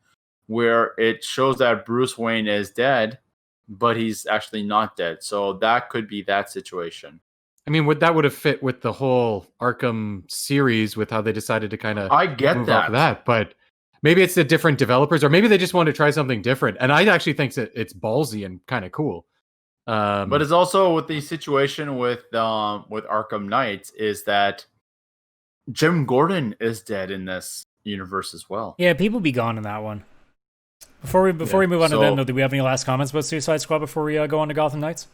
where it shows that Bruce Wayne is dead, but he's actually not dead. So that could be that situation. I mean, that would have fit with the whole Arkham series with how they decided to kind of move off of that. But maybe it's the different developers, or maybe they just want to try something different. And I actually think that it's ballsy and kind of cool. But it's also with the situation with Arkham Knights is that Jim Gordon is dead in this universe as well. Yeah, people be gone in that one. Before we move on to them, though, do we have any last comments about Suicide Squad before we go on to Gotham Knights?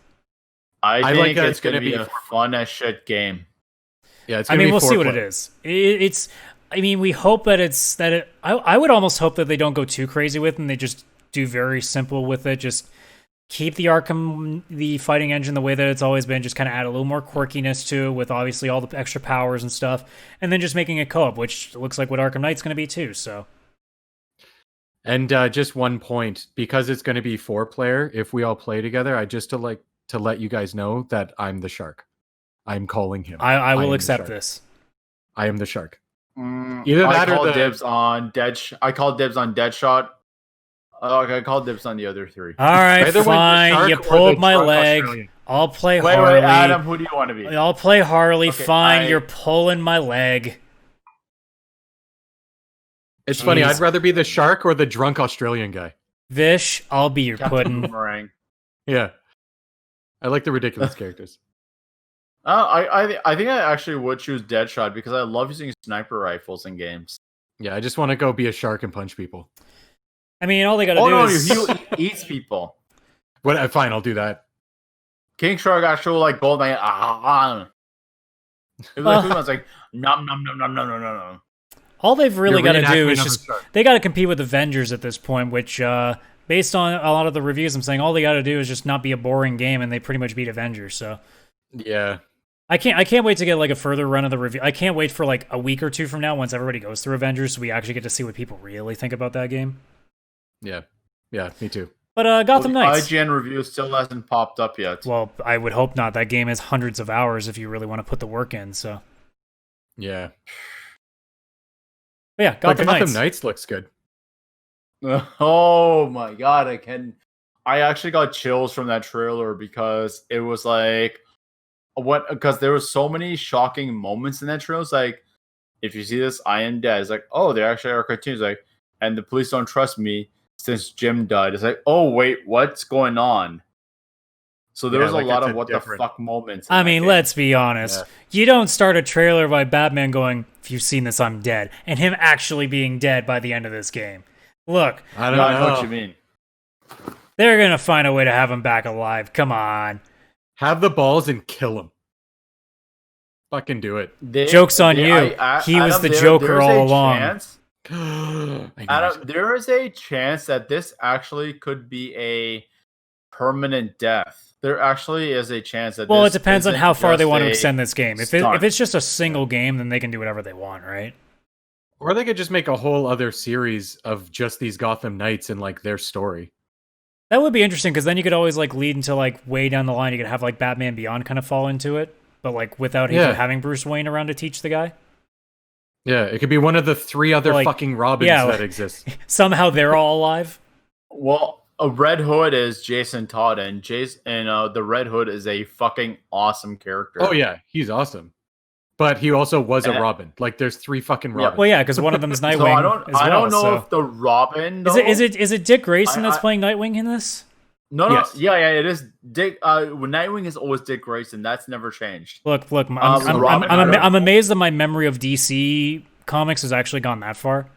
I think it's going to be a fun as shit game. Yeah, it's. We'll see what it is. It's. I mean, we hope that I would almost hope that they don't go too crazy with it and they just do very simple with it. Just keep the fighting engine the way that it's always been. Just kind of add a little more quirkiness to it with obviously all the extra powers and stuff, and then just making it co-op, which looks like what Arkham Knight's going to be too. So. And just one point, because it's going to be 4-player, if we all play together, I just to let you guys know that I'm the shark. I'm calling him. I will accept this. I am the shark. I call dibs on Deadshot. I called dibs on the other 3. All right, Either way, the fine. shark You or the pulled my drunk leg. Australian. I'll play Wait, Harley. Adam, who do you want to be? I'll play Harley. Okay, Fine, you're pulling my leg. It's funny. Jeez. I'd rather be the shark or the drunk Australian guy. Vish, I'll be your pudding. Boomerang. Yeah, I like the ridiculous characters. I think I actually would choose Deadshot because I love using sniper rifles in games. Yeah, I just want to go be a shark and punch people. I mean, all they gotta Oh do no, is he eats people. What? Fine, I'll do that. King Shark actually like gold knight. It was like nom nom nom nom nom nom nom. all they've really You're got to do reenactment is of a just shark. they got to compete with Avengers at this point, which based on a lot of the reviews, I'm saying all they got to do is just not be a boring game, and they pretty much beat Avengers. So Yeah. I can't wait to get like a further run of the review. I can't wait for like a week or two from now once everybody goes through Avengers, so we actually get to see what people really think about that game. Yeah. Yeah, me too. But Gotham The Knights. IGN review still hasn't popped up yet. Well, I would hope not. That game is hundreds of hours if you really want to put the work in. So, Yeah. but yeah, But Gotham Knights. looks good. Oh my god, I actually got chills from that trailer because it was like because there were so many shocking moments in that trailer. It's like, if you see this, I am dead. It's like, oh, they actually are cartoons. Like, and the police don't trust me since Jim died. It's like, oh wait, what's going on? So there was a lot of what the fuck moments. I mean, let's be honest. Yeah. You don't start a trailer by Batman going, "If you've seen this, I'm dead," and him actually being dead by the end of this game. Look, I don't I know know. what you mean. they're gonna find a way to have him back alive. Come on. Have the balls and kill him. Fucking do it. Joke's on you. He was the Joker all along. Adam, there is a chance that this actually could be a permanent death. There actually is a chance that. Well, it this depends on isn't how far they just want to a extend this game. If stunt. it's just a single game, then they can do whatever they want, right? Or they could just make a whole other series of just these Gotham Knights and like their story. That would be interesting because then you could always like lead into like way down the line. You could have like Batman Beyond kind of fall into it, but like without even having Bruce Wayne around to teach the guy. Yeah, it could be one of the 3 other Like, fucking Robins yeah, that exist. Somehow they're all alive. Well, a Red Hood is Jason Todd, and the Red Hood is a fucking awesome character. Oh yeah, he's awesome. But he also was a And- Robin. Like there's 3 fucking Robins. Well, yeah, because one of them is Nightwing. So I don't know so. if the Robin. Is it Dick Grayson that's I- playing Nightwing in this? No, Yes. yeah, it is. Dick. Nightwing is always Dick Grayson. That's never changed. Look, Robin, I'm amazed that my memory of DC comics has actually gone that far.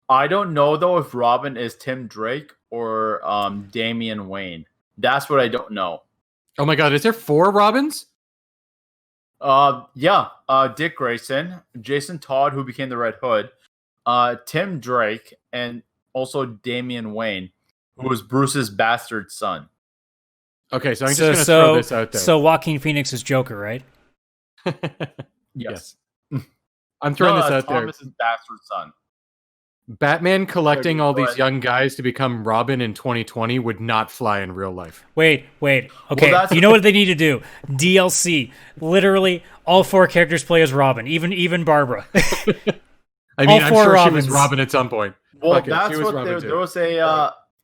I don't know though if Robin is Tim Drake or Damian Wayne. That's what I don't know. Oh my god, is there 4 Robins? Dick Grayson, Jason Todd, who became the Red Hood, Tim Drake, and also Damian Wayne, who was Bruce's bastard son. Okay, so I'm just gonna throw this out there. So Joaquin Phoenix is Joker, right? Yes. I'm throwing this out there. Thomas's bastard son. Batman collecting all these But- young guys to become Robin in 2020 would not fly in real life. Wait. Okay, that's- you know what they need to do? DLC. Literally, all 4 characters play as Robin, even Barbara. I mean, All I'm 4 sure she was Robins. Robin at some point. Well, Fuck it, that's she was what Robin too.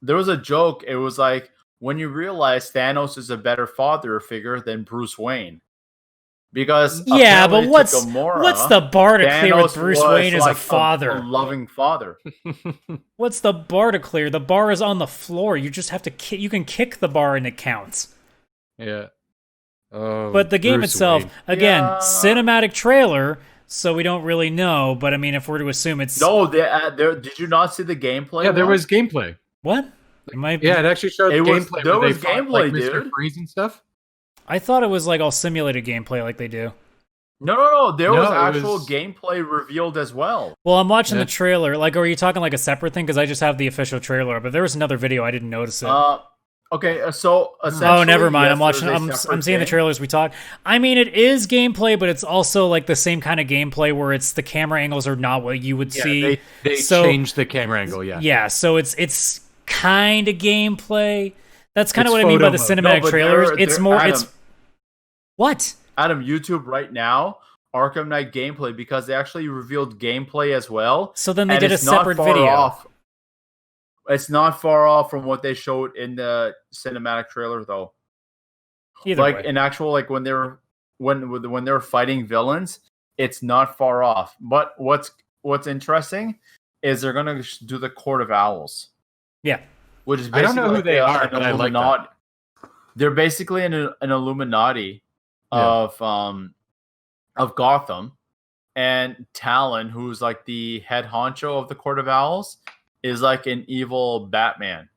there was a joke. It was like when you realize Thanos is a better father figure than Bruce Wayne, because Yeah, but apparently to what's Gamora, the bar to clear with Thanos Bruce was Wayne as like a father? a loving father. What's the bar to clear? The bar is on the floor. You just have to you can kick the bar and it counts. Yeah. Oh, But the game Bruce itself, Wayne. again, Yeah. cinematic trailer, so we don't really know. But I mean, if we're to assume it's No, did you not see the gameplay? Yeah, there one? was gameplay. what? It might. Yeah, it actually showed It was- gameplay. there where was they fought, gameplay, like, Mr. dude. Freeze and stuff. I thought it was like all simulated gameplay, like they do. No. There was No, it actual was- gameplay revealed as well. Well, I'm watching Yeah. the trailer. Like, are you talking like a separate thing? Because I just have the official trailer. But there was another video. I didn't notice it. Okay, so essentially, Oh, never mind. yes, I'm watching. there's a I'm separate seeing the thing. trailers we talk. I mean, it is gameplay, but it's also like the same kind of gameplay where it's the camera angles are not what you would see. They So- changed the camera angle. Yeah. Yeah, so it's kind of gameplay. That's kind of It's what I mean by the photo mode. cinematic No, but trailers. they're- It's they're- more. Adam, It's what? Adam, YouTube right now, Arkham Knight gameplay, because they actually revealed gameplay as well. So then they and did a it's not separate far video. off. It's not far off from what they showed in the cinematic trailer, though. Either like way. in actual, like when they were fighting villains, it's not far off. But what's interesting is they're gonna do the Court of Owls. Yeah. Which is I don't basically know who they are, but I like that. They're basically an Illuminati of Gotham, and Talon, who's like the head honcho of the Court of Owls, is like an evil Batman.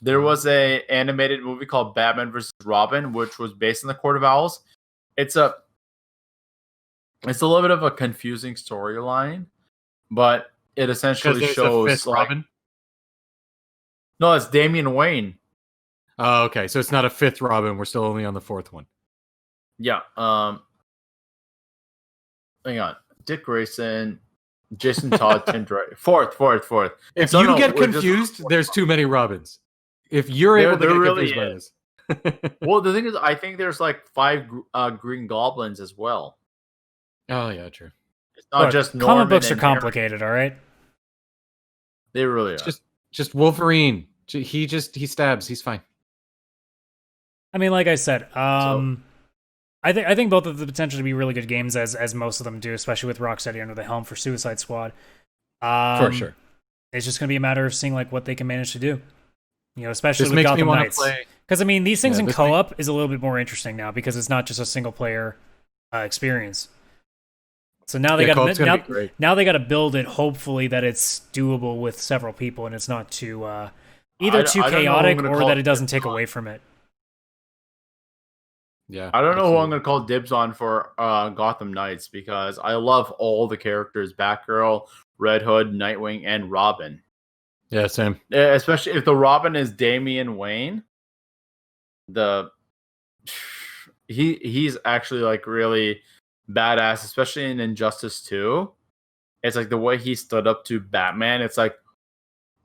There was a animated movie called Batman vs. Robin, which was based on the Court of Owls. It's a little bit of a confusing storyline, but it essentially shows like, Robin. No, it's Damian Wayne. Oh, okay. So it's not a fifth Robin. We're still only on the fourth one. Yeah. Hang on. Dick Grayson, Jason Todd, Tim Drake. Fourth. If you get confused, there's too many Robins. If you're able to get confused by this. Well, the thing is, I think there's like 5 Green Goblins as well. Oh, yeah, true. It's not just Norman. Comic books are complicated, all right? They really are. Just Wolverine. He stabs. He's fine. I mean, like I said, I think both of the potential to be really good games, as most of them do, especially with Rocksteady under the helm for Suicide Squad. For sure. It's just going to be a matter of seeing like what they can manage to do. You know, especially This with makes me Gotham wanna Knights. play- Because I mean, these things in co-op is a little bit more interesting now because it's not just a single player experience. So now they co-op's gonna be great. now they got to build it. Hopefully that it's doable with several people and it's not too either too chaotic or that it doesn't take away from it. Yeah, I don't know who I'm going to call dibs on for Gotham Knights because I love all the characters: Batgirl, Red Hood, Nightwing, and Robin. Yeah, same. Especially if the Robin is Damian Wayne. He's actually like really badass, especially in Injustice 2. It's like the way he stood up to Batman. It's like,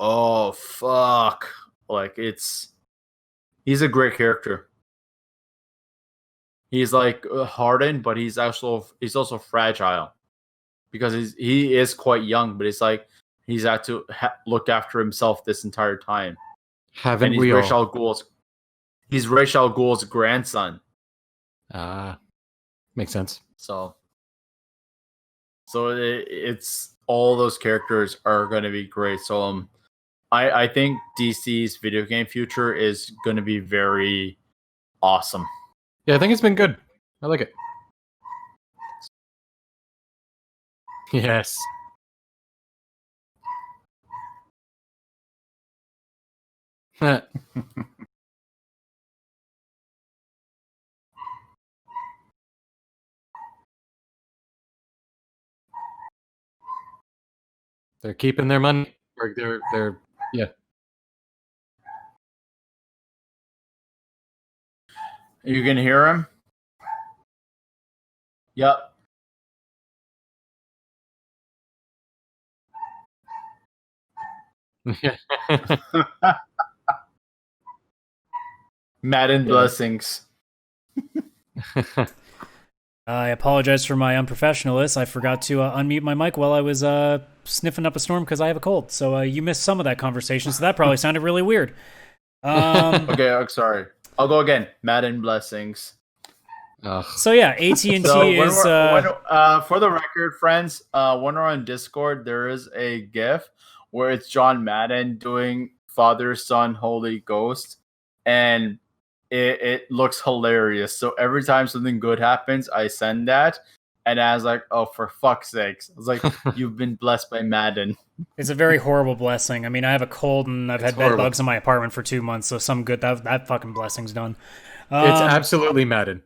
oh fuck! Like he's a great character. He's like hardened, but he's also fragile because he is quite young. But it's like he's had to look after himself this entire time. Haven't and we Ra's all? al Ghul's, he's Ra's al Ghul's grandson. Makes sense. So it's all those characters are going to be great. So I think DC's video game future is going to be very awesome. Yeah, I think it's been good. I like it. Yes. They're keeping their money. Or they're yeah. You can hear him? Yep. Madden blessings. I apologize for my unprofessionalism. I forgot to unmute my mic while I was sniffing up a storm because I have a cold. So you missed some of that conversation. So that probably sounded really weird. Okay, sorry. I'll go again. Madden blessings. So yeah, AT&T is for the record, friends. When we're on Discord, there is a GIF where it's John Madden doing Father, Son, Holy Ghost, and it looks hilarious. So every time something good happens, I send that, and I was like, "Oh, for fuck's sakes!" I was like, "You've been blessed by Madden." It's a very horrible blessing. I mean, I have a cold and I've had bed bugs in my apartment for 2 months, so some good that fucking blessing's done. It's absolutely Madden.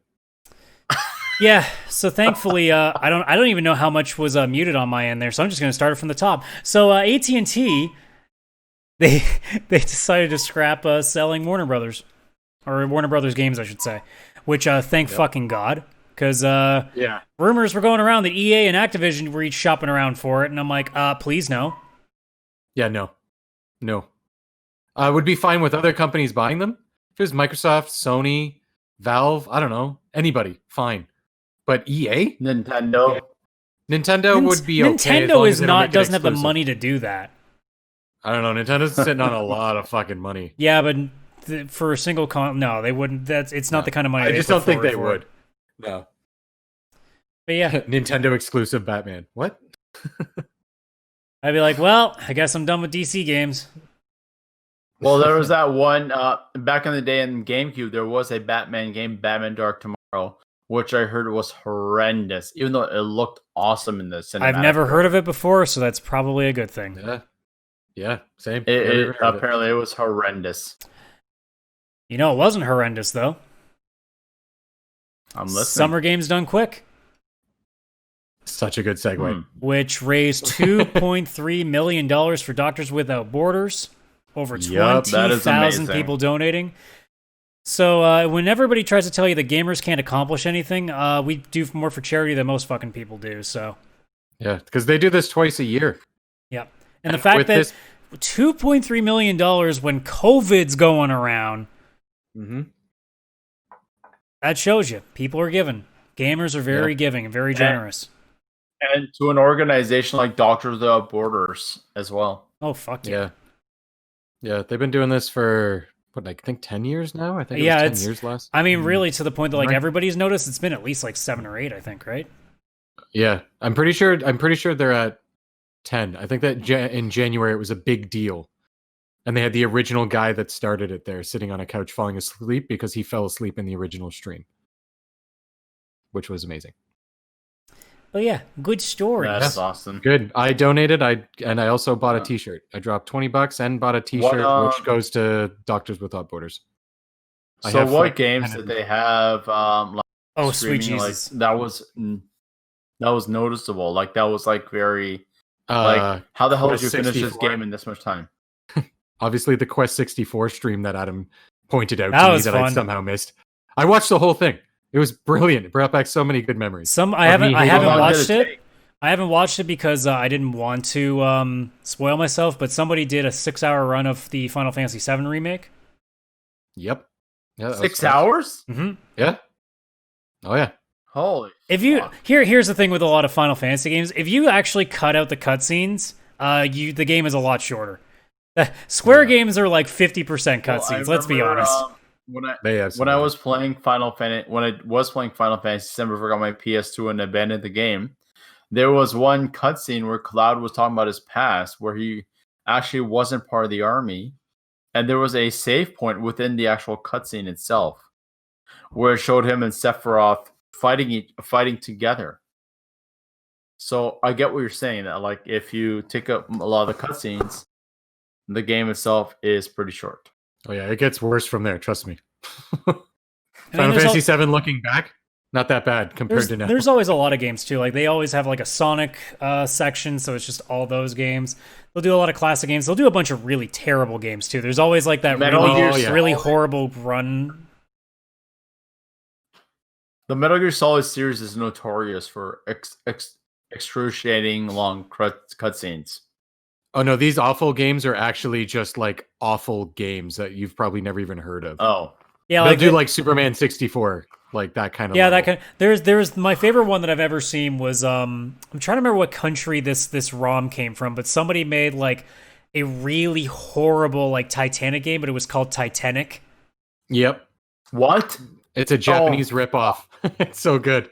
Yeah, so thankfully, I don't even know how much was muted on my end there, so I'm just going to start it from the top. So AT&T, they decided to scrap selling Warner Brothers, or Warner Brothers games, I should say, which thank fucking God, because rumors were going around that EA and Activision were each shopping around for it, and I'm like, please no. Yeah, no. I would be fine with other companies buying them. If it was Microsoft, Sony, Valve, I don't know, anybody, fine. But EA? Nintendo would be okay. Nintendo doesn't have the money to do that. I don't know. Nintendo's sitting on a lot of fucking money. Yeah, but for a single no, they wouldn't. It's not the kind of money. I they just put don't think forward they for would. it. No. But yeah, Nintendo exclusive Batman. What? I'd be like, well, I guess I'm done with DC games. Well, there was that one back in the day in GameCube. There was a Batman game, Batman Dark Tomorrow, which I heard was horrendous, even though it looked awesome in the cinematic. I've never heard of it before, so that's probably a good thing. Yeah, same. Apparently, it was horrendous. You know, it wasn't horrendous though. I'm listening. Summer Games Done Quick, Such a good segue. which raised $2.3 million for Doctors Without Borders. Over Yup, that is 20,000 amazing. people donating. So when everybody tries to tell you that gamers can't accomplish anything, we do more for charity than most fucking people do. So Yeah, because they do this twice a year. yeah, and the fact With that this- $2.3 million when COVID's going around, that shows you people are giving. Gamers are very giving and very generous. And to an organization like Doctors Without Borders as well. Oh fuck yeah! Yeah, they've been doing this for what, I think 10 years now. I think it Yeah, was 10 it's- years last. I mean, really, to the point that like Right. everybody's noticed, it's been at least like 7 or 8, I think, right? Yeah, I'm pretty sure they're at 10. I think that in January it was a big deal. And they had the original guy that started it there sitting on a couch falling asleep because he fell asleep in the original stream, which was amazing. But yeah, good story. That's awesome. Good. I donated. I also bought a T-shirt. I dropped $20 and bought a T-shirt, which goes to Doctors Without Borders. I So have what Flick games and- did they have? Like Oh, sweet streaming, Jesus! Like, that was noticeable. Like that was like very like how the hell did you Quest finish this 64? game in this much time? Obviously, the Quest 64 stream that Adam pointed out That to me was that I fun. somehow missed. I watched the whole thing. It was brilliant. It brought back so many good memories. I Of haven't me hating watched it. it. I haven't watched it because I didn't want to spoil myself. But somebody did a 6-hour run of the Final Fantasy VII remake. Yep. Yeah, that was 6 fun. hours? Mm-hmm. Yeah. Oh yeah. Holy! If you fuck. here's the thing with a lot of Final Fantasy games, if you actually cut out the cutscenes, the game is a lot shorter. Square games are like 50% cutscenes. Let's be remember, honest. When I was playing Final Fantasy, before I got my PS2 and abandoned the game, there was one cutscene where Cloud was talking about his past, where he actually wasn't part of the army, and there was a save point within the actual cutscene itself, where it showed him and Sephiroth fighting together. So I get what you're saying, that like if you take up a lot of the cutscenes, the game itself is pretty short. Oh yeah, it gets worse from there. Trust me. I mean, Final Fantasy VII, looking back, not that bad compared to now. There's always a lot of games too. Like they always have like a Sonic section, so it's just all those games. They'll do a lot of classic games. They'll do a bunch of really terrible games too. There's always like that Metal really, Gear Solid. really horrible run. The Metal Gear Solid series is notorious for excruciating long cutscenes. Oh no, these awful games are actually just like awful games that you've probably never even heard of. Oh, Yeah, They'll like do like Superman 64, like that kind of. yeah, level. that kind. There's my favorite one that I've ever seen was I'm trying to remember what country this ROM came from, but somebody made like a really horrible like Titanic game, but it was called Titanic. Yep, what? it's a Japanese ripoff. It's so good.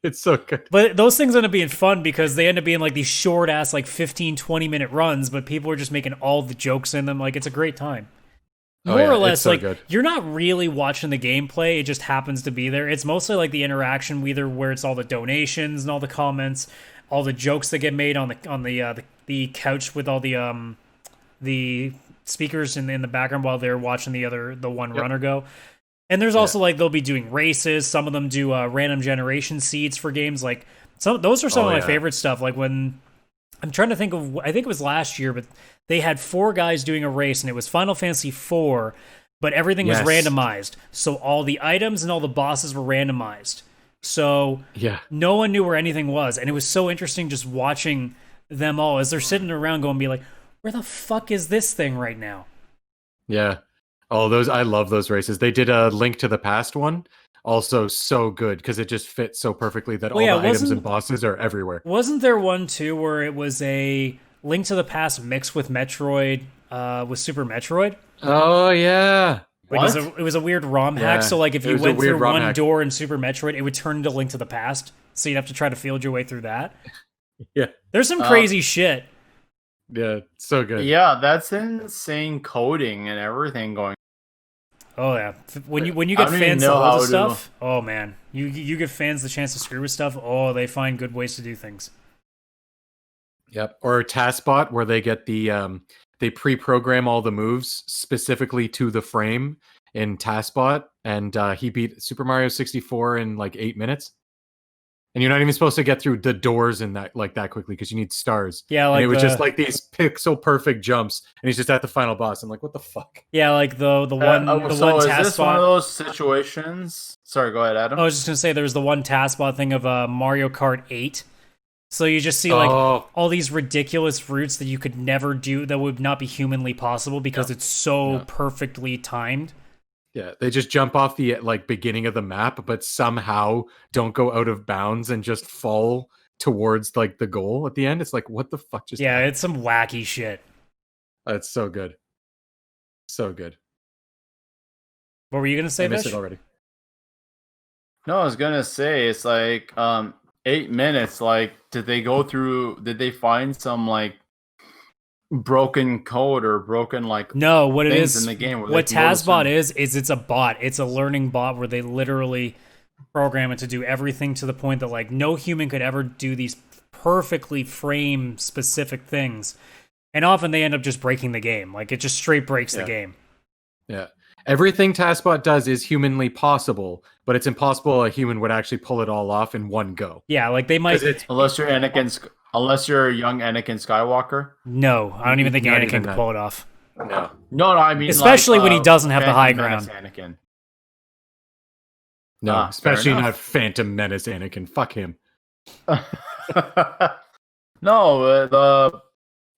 It's so good. But those things end up being fun because they end up being like these short ass like 15-20 minute runs, but people are just making all the jokes in them. Like it's a great time. Oh, More yeah, or it's less, so like good. you're not really watching the gameplay; it just happens to be there. It's mostly like the interaction, either where it's all the donations and all the comments, all the jokes that get made on the couch with all the speakers in the background while they're watching the one runner go. And there's also like they'll be doing races. Some of them do random generation seeds for games. Like those are some of my favorite stuff. Like when I'm trying to think of, I think it was last year, but they had 4 guys doing a race, and it was Final Fantasy IV, but everything was randomized. So all the items and all the bosses were randomized. So no one knew where anything was, and it was so interesting just watching them all as they're sitting around going, be like, where the fuck is this thing right now? Yeah. Oh, I love those races. They did a Link to the Past one. Also so good because it just fits so perfectly that all the items and bosses are everywhere. Wasn't there one too where it was a Link to the Past mixed with Metroid, with Super Metroid. Oh yeah. Like it was a weird ROM hack. Yeah, So like if it you was a went weird through ROM one hack. door in Super Metroid, it would turn into Link to the Past. So you'd have to try to field your way through that. Yeah. There's some crazy shit. Yeah, so good. Yeah, that's insane coding and everything going. Oh yeah, when you I get don't even fans to know hold how the to- stuff, oh man, you give fans the chance to screw with stuff. Oh, they find good ways to do things. Yep. Or TaskBot, where they get the they pre-program all the moves specifically to the frame in TaskBot, and he beat Super Mario 64 in like 8 minutes. And you're not even supposed to get through the doors in that quickly because you need stars. Yeah, and like it was the- just like these pixel perfect jumps, and he's just at the final boss. I'm like, what the fuck? Yeah, like the one So is task this one of bot. those situations? Sorry, go ahead, Adam. I was just gonna say there was the one task bot thing of Mario Kart 8. So you just see like Oh. all these ridiculous routes that you could never do that would not be humanly possible because it's so perfectly timed. Yeah, they just jump off the like beginning of the map, but somehow don't go out of bounds and just fall towards like the goal at the end. It's like, what the fuck just Yeah, happened? it's some wacky shit. It's so good. So good. What were you gonna say, I missed Vish? it already. No, I was gonna say it's like 8 minutes. Like, did they find some like broken code or broken like No, what it things is, in the game where what they can go to TazBot some- is it's a bot. It's a learning bot where they literally program it to do everything to the point that like no human could ever do these perfectly frame specific things. And often they end up just breaking the game. Like it just straight breaks the game. Yeah. Everything TaskBot does is humanly possible, but it's impossible a human would actually pull it all off in one go. Yeah, like they might. Unless you're unless you're young Anakin Skywalker. No, I don't even think Not Anakin even can that. pull it off. No, I mean Especially when he doesn't have the high Phantom Menace ground. Anakin. No, Ah, fair especially enough. not Phantom Menace Anakin. Fuck him. No,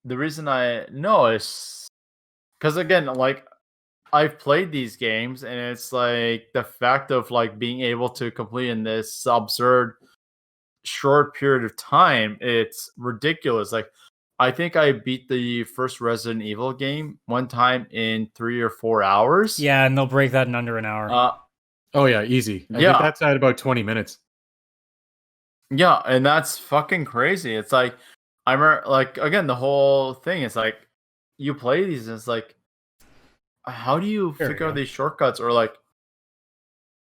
the reason I know is because again, like I've played these games, and it's like the fact of like being able to complete in this absurd short period of time. It's ridiculous. Like I think I beat the first Resident Evil game one time in 3 or 4 hours. Yeah, and they'll break that in under an hour. Oh yeah, easy. I Yeah. think that's at about 20 minutes. Yeah, and that's fucking crazy. It's like I remember, like again, the whole thing is like you play these, and it's like, how do you There we figure out go. these shortcuts or like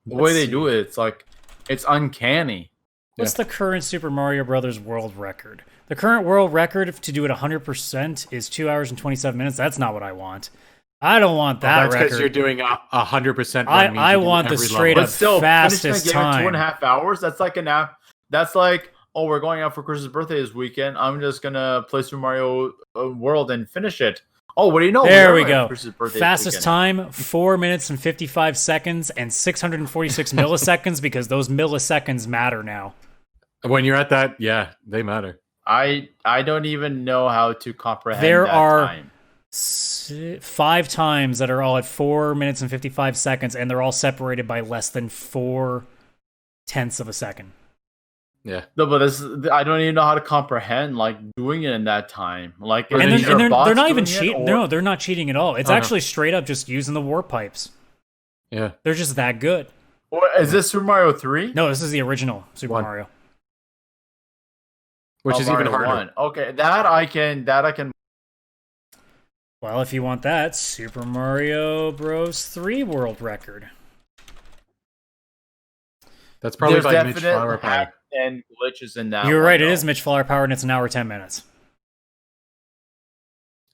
the Let's way they see. do it? It's like it's uncanny. What's the current Super Mario Brothers world record? The current world record to do it 100% is 2 hours and 27 minutes. That's not what I want. I don't want that That's because record. you're doing 100%. I want the straight up But still, fastest finishing a game in time. 2.5 hours. That's like an app. That's like, oh, we're going out for Chris's birthday this weekend. I'm just gonna play Super Mario World and finish it. Oh, what do you know? There We're we going out go. for Chris's birthday this Fastest weekend. time, 4 minutes and 55 seconds and 646 milliseconds because those milliseconds matter now. When you're at that, yeah, they matter. I don't even know how to comprehend There that are time. 5 times that are all at 4 minutes and 55 seconds, and they're all separated by less than 0.4 of a second. Yeah. No, but I don't even know how to comprehend like doing it in that time. Like, And, is they're there bots not even doing it, cheating. or- No, they're not cheating at all. It's Oh, no. actually straight up just using the warp pipes. Yeah. They're just that good. Or is this Super Mario 3? No, this is the original Super One. Mario. Which is even Mario harder. 1. Okay, that I can. Well, if you want that, Super Mario Bros. 3 world record. That's probably There's by Mitch definite Flower Power. hack and glitches in that. You're one, right, it though. is Mitch Flower Power, and it's an hour 10 minutes.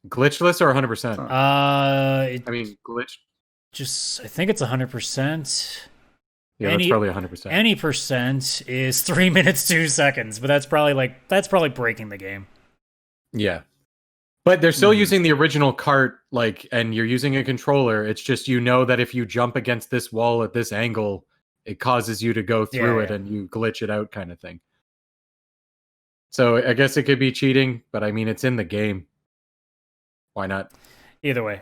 Glitchless or 100%? It I mean, glitch. I think it's 100%. Yeah, any- that's probably 100%. Any percent is 3 minutes 2 seconds, but that's probably breaking the game. Yeah. But they're still Mhm. using the original cart, like, and you're using a controller. It's just you know that if you jump against this wall at this angle, it causes you to go through Yeah, it yeah. and you glitch it out kind of thing. So I guess it could be cheating, but I mean, it's in the game. Why not? Either way,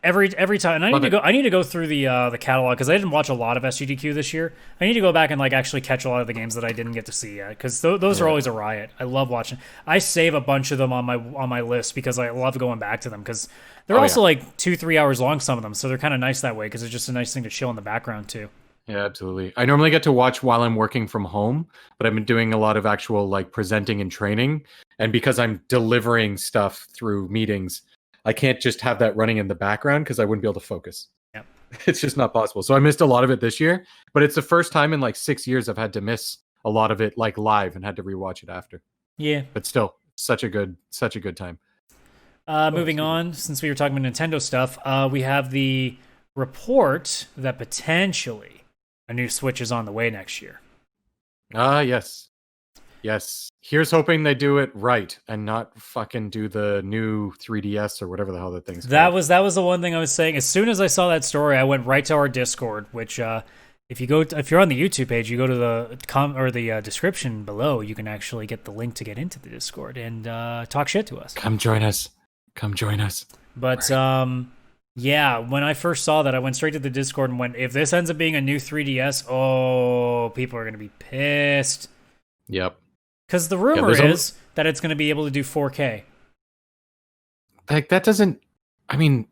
every time. And I need to go through the catalog because I didn't watch a lot of SGDQ this year. I need to go back and like actually catch a lot of the games that I didn't get to see yet because those are always a riot. I love watching. I save a bunch of them on my list because I love going back to them because they're also like 2-3 hours long, some of them, so they're kind of nice that way because it's just a nice thing to chill in the background too. Yeah, absolutely. I normally get to watch while I'm working from home, but I've been doing a lot of actual like presenting and training, and because I'm delivering stuff through meetings, I can't just have that running in the background because I wouldn't be able to focus. Yep. It's just not possible. So I missed a lot of it this year, but it's the first time in like 6 years I've had to miss a lot of it like live and had to rewatch it after. Yeah. But still, such a good time. Moving on, since we were talking about Nintendo stuff, we have the report that potentially a new Switch is on the way next year. Yes. Here's hoping they do it right and not fucking do the new 3DS or whatever the hell that thing's called. That was the one thing I was saying. As soon as I saw that story, I went right to our Discord, which if you're on the YouTube page, you go to the description below, you can actually get the link to get into the Discord and talk shit to us. Come join us. But yeah, when I first saw that, I went straight to the Discord and went, if this ends up being a new 3DS, people are going to be pissed. Yep. Because the rumor is that it's going to be able to do 4K. Like, that doesn't... I mean,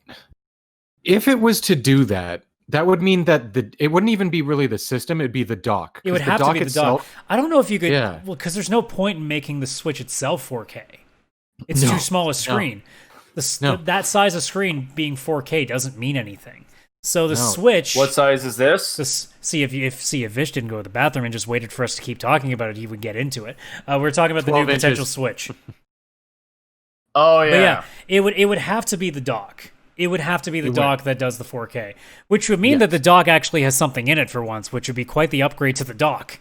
if it was to do that, that would mean that it wouldn't even be really the system, it'd be the dock. It would have to be the dock. I don't know if you could... Yeah. Well, because there's no point in making the Switch itself 4K. It's too small a screen. That size of screen being 4K doesn't mean anything. So the Switch. What size is this? See if Vish didn't go to the bathroom and just waited for us to keep talking about it, he would get into it. We're talking about the new potential Switch. Oh yeah. But yeah, it would have to be the dock. It would have to be the dock that does the 4K, which would mean that the dock actually has something in it for once, which would be quite the upgrade to the dock.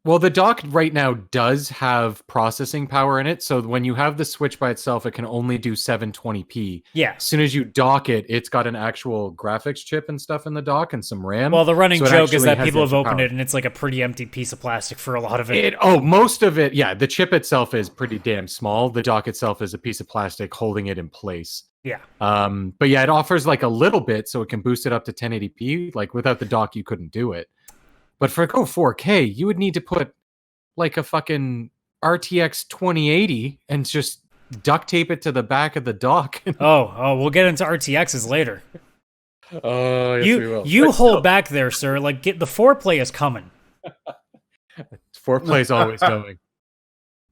Well, the dock right now does have processing power in it, so when you have the Switch by itself, it can only do 720p. Yeah. As soon as you dock it, it's got an actual graphics chip and stuff in the dock and some RAM. Well, the running joke is that people have opened it and it's like a pretty empty piece of plastic for a lot of it. Most of it, yeah. The chip itself is pretty damn small. The dock itself is a piece of plastic holding it in place. Yeah. But yeah, it offers like a little bit, so it can boost it up to 1080p. Like without the dock, you couldn't do it. But for 4K, you would need to put like a fucking RTX 2080 and just duct tape it to the back of the dock. We'll get into RTXs later. Oh, yes, we will. You hold back there, sir. Like, the foreplay is coming. Foreplay is always coming.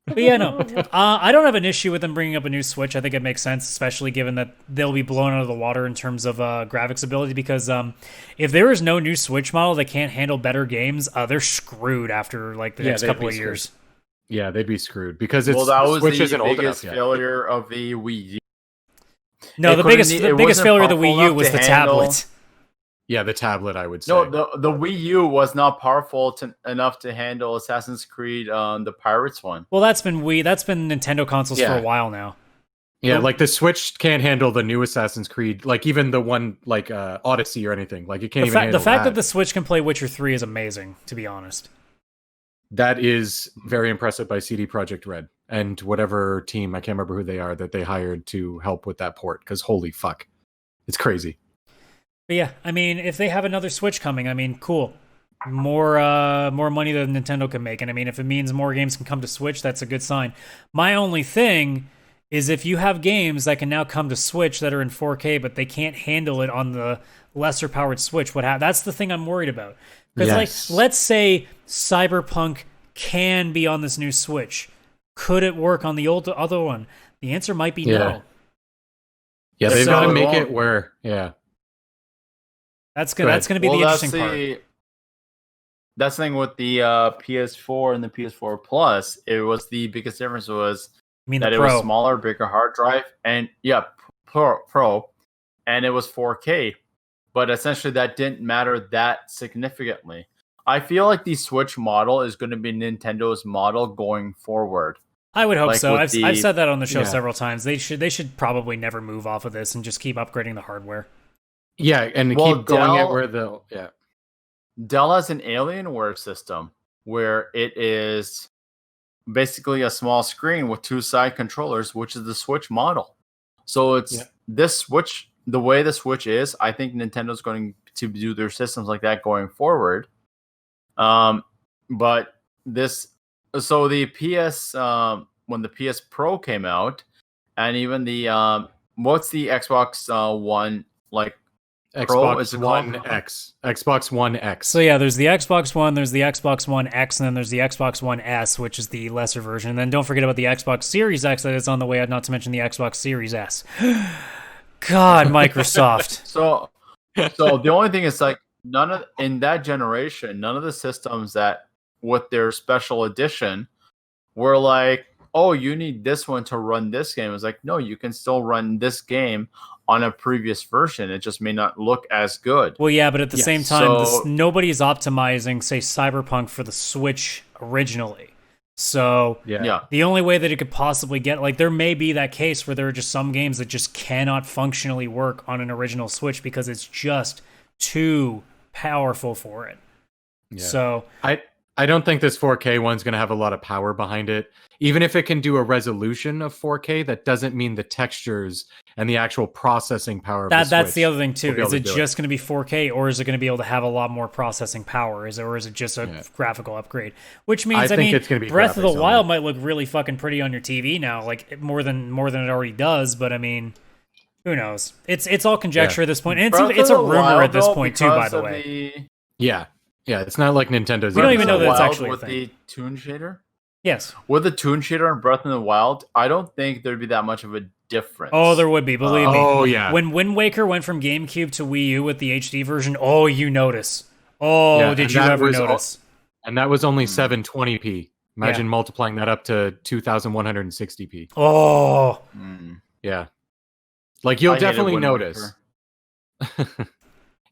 But yeah, no. I don't have an issue with them bringing up a new Switch. I think it makes sense, especially given that they'll be blown out of the water in terms of graphics ability, because if there is no new Switch model that can't handle better games, they're screwed after like the next couple of years. Yeah, they'd be screwed because that was Switch isn't the old biggest enough failure of the Wii U. No, the biggest failure of the Wii U was the tablet. Yeah, the tablet, I would say. No, the Wii U was not powerful enough to handle Assassin's Creed, the Pirates one. Well, that's been Nintendo consoles for a while now. Yeah, like the Switch can't handle the new Assassin's Creed, like even the one like Odyssey or anything. Like it can't even handle the fact that the Switch can play Witcher 3 is amazing, to be honest. That is very impressive by CD Projekt Red and whatever team, I can't remember who they are, that they hired to help with that port, because holy fuck. It's crazy. But yeah, I mean, if they have another Switch coming, I mean, cool. More money than Nintendo can make. And I mean, if it means more games can come to Switch, that's a good sign. My only thing is if you have games that can now come to Switch that are in 4K, but they can't handle it on the lesser powered Switch, that's the thing I'm worried about. Because like, let's say Cyberpunk can be on this new Switch. Could it work on the other one? The answer might be no. Yeah, they've got to make it where, That's gonna be the interesting part. That's the thing with the PS4 and the PS4 Plus. It was the biggest difference was that it was smaller, bigger hard drive, and Pro, and it was 4K. But essentially, that didn't matter that significantly. I feel like the Switch model is going to be Nintendo's model going forward. I would hope so. I've said that on the show several times. They should probably never move off of this and just keep upgrading the hardware. Yeah, and keep going at where Dell has an Alienware system where it is basically a small screen with two side controllers, which is the Switch model. So it's this Switch the way the Switch is, I think Nintendo's going to do their systems like that going forward. But this, so the PS, when the PS Pro came out, and even the what's the Xbox One like? Pro, is Xbox it One called? X. Xbox One X. So yeah, there's the Xbox One, there's the Xbox One X, and then there's the Xbox One S, which is the lesser version. And then don't forget about the Xbox Series X that is on the way out, not to mention the Xbox Series S. God, Microsoft. So the only thing is like in that generation, none of the systems that with their special edition were like, oh, you need this one to run this game. It's like, no, you can still run this game on a previous version. It just may not look as good. Well, yeah, but at the same time, So- nobody's optimizing, say, Cyberpunk for the Switch originally. So Yeah. the only way that it could possibly get, like, there may be that case where there are just some games that just cannot functionally work on an original Switch because it's just too powerful for it. Yeah. So I don't think this 4K one's going to have a lot of power behind it. Even if it can do a resolution of 4K, that doesn't mean the textures and the actual processing power of the that's Switch the other thing will too. be able Is to it do just going to be 4K, or is it going to be able to have a lot more processing power? Or is it just a Yeah. graphical upgrade? Which means, I think it's gonna be Breath of the graphics Wild only. might look really fucking pretty on your TV now, like more than it already does. But I mean, who knows? It's all conjecture at this point, and Breath it's of a the rumor Wild, at this though, point too. By because the of way, Yeah. It's not like Nintendo's. We don't Breath even of know the that it's Wild actually a with thing. the Toon Shader. yes. With the Toon Shader and Breath of the Wild, I don't think there'd be that much of a difference. Oh, there would be. Believe me. Oh, yeah. When Wind Waker went from GameCube to Wii U with the HD version, oh, you notice. Oh, Yeah, did and you that ever was all- notice? And that was only 720p. Imagine Yeah. multiplying that up to 2160p. Oh, Mm. Yeah. Like you'll I hated definitely Wind notice. Waker.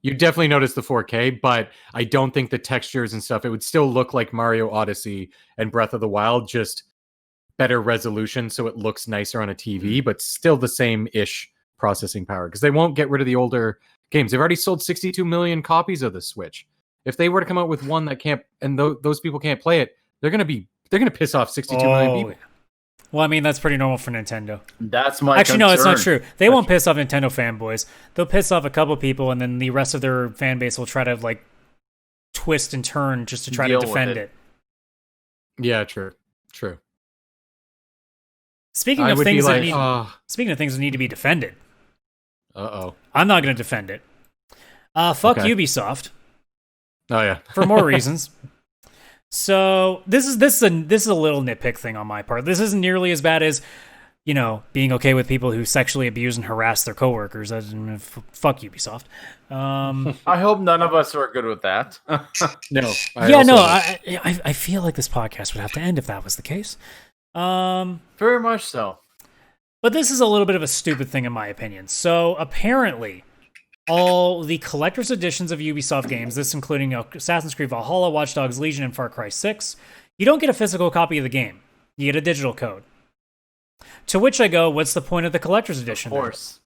You definitely notice the 4K, but I don't think the textures and stuff, it would still look like Mario Odyssey and Breath of the Wild, just better resolution so it looks nicer on a TV, but still the same-ish processing power because they won't get rid of the older games. They've already sold 62 million copies of the Switch. If they were to come out with one that can't, and those people can't play it, they're gonna piss off 62 million people. Well, I mean, that's pretty normal for Nintendo. That's my Actually, no, it's not concern. true. They won't piss off Nintendo fanboys. They'll piss off a couple people, and then the rest of their fan base will try to, like, twist and turn just to try Deal to with defend it. it. Yeah, true. Speaking I of would be things that like, need, speaking of things that need to be defended, uh-oh. I'm not going to defend it. Fuck Okay. Ubisoft Oh, yeah. for more reasons. So this is a little nitpick thing on my part. This isn't nearly as bad as, you know, being okay with people who sexually abuse and harass their coworkers. Fuck Ubisoft. I hope none of us are good with that. No. I feel like this podcast would have to end if that was the case. Very much so. But this is a little bit of a stupid thing in my opinion. So apparently, all the collector's editions of Ubisoft games, this including Assassin's Creed Valhalla, Watch Dogs Legion, and Far Cry 6, you don't get a physical copy of the game. You get a digital code. To which I go, what's the point of the collector's edition? Of course.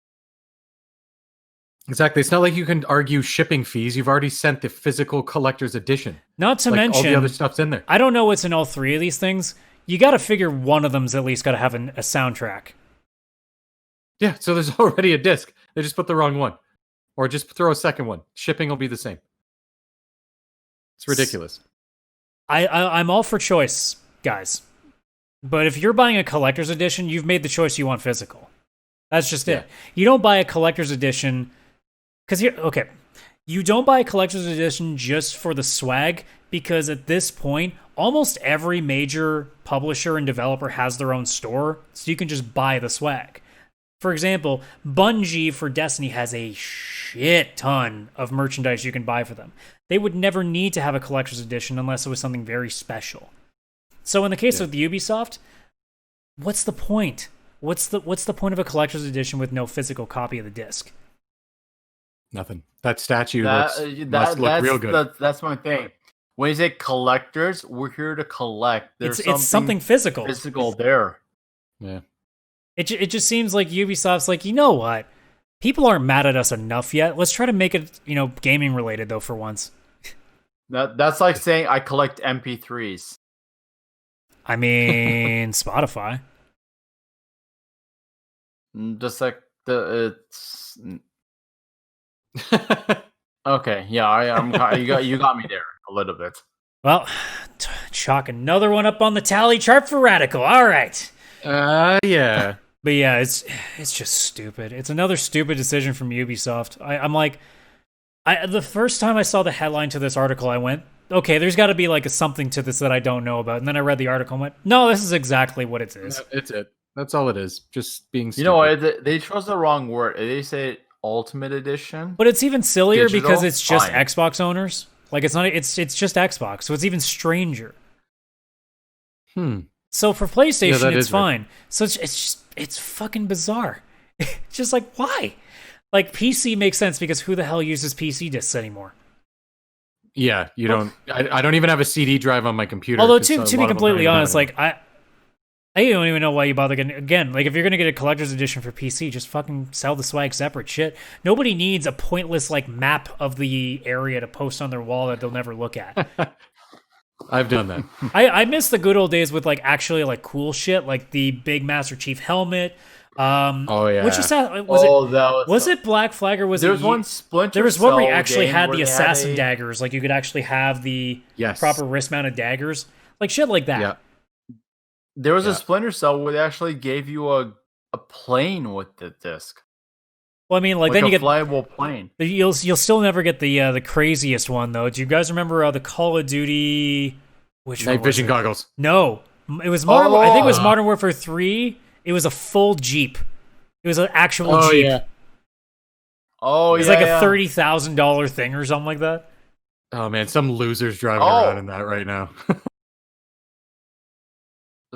Exactly. It's not like you can argue shipping fees. You've already sent the physical collector's edition. Not to Like, mention, all the other stuff's in there. I don't know what's in all three of these things. You got to figure one of them's at least got to have a soundtrack. Yeah, so there's already a disc. They just put the wrong one. Or just throw a second one. Shipping will be the same. It's ridiculous. I'm all for choice, guys. But if you're buying a collector's edition, you've made the choice you want physical. That's just it. You don't buy a collector's edition because you don't buy a collector's edition just for the swag, because at this point, almost every major publisher and developer has their own store, so you can just buy the swag. For example, Bungie for Destiny has a shit ton of merchandise you can buy for them. They would never need to have a collector's edition unless it was something very special. So in the case of the Ubisoft, what's the point? What's the point of a collector's edition with no physical copy of the disc? Nothing. That statue must look that's, real good. That's my thing. When you say collectors, we're here to collect. There's It's something physical. physical there. Yeah. It just seems like Ubisoft's like, you know what? People aren't mad at us enough yet. Let's try to make it, gaming related though for once. That's like saying I collect MP3s. I mean, Spotify. Just like it's Okay, yeah, you got me there a little bit. Well, chalk another one up on the tally chart for Radical. All right. Yeah. But yeah, it's just stupid. It's another stupid decision from Ubisoft. I'm like, the first time I saw the headline to this article, I went, okay, there's got to be like something to this that I don't know about. And then I read the article and went, no, this is exactly what it is. It's it. That's all it is. Just being stupid. You know what? They chose the wrong word. They say Ultimate Edition. But it's even sillier Digital? because it's just Fine. Xbox owners. Like it's not. It's just Xbox, so it's even stranger. So for PlayStation, it's fine. So it's fucking bizarre. It's just like, why? Like PC makes sense because who the hell uses PC discs anymore? Yeah, you don't. I don't even have a CD drive on my computer. Although to be completely honest, like I don't even know why you bother getting, again, like if you're gonna get a collector's edition for PC, just fucking sell the swag separate. Shit, nobody needs a pointless like map of the area to post on their wall that they'll never look at. I've done that. I miss the good old days with like actually like cool shit, like the big Master Chief helmet. Oh yeah, Which is that? Was it Black Flag or was there it? was one Splinter There was one where you Cell actually game had where the they assassin had daggers, like you could actually have the Yes. proper wrist-mounted daggers, like shit like that. Yeah. There was Yeah. a Splinter Cell where they actually gave you a plane with the disc. Well, I mean, like Like then a you get flyable plane. you'll still never get the craziest one though. Do you guys remember the Call of Duty? Which one Night was vision it? goggles. No, it was Modern. I think it was Oh. Modern Warfare 3. It was a full Jeep. It was an actual Jeep. Yeah. Oh, It was yeah, like a yeah. $30,000 thing or something like that. Oh man, some losers driving Oh. around in that right now.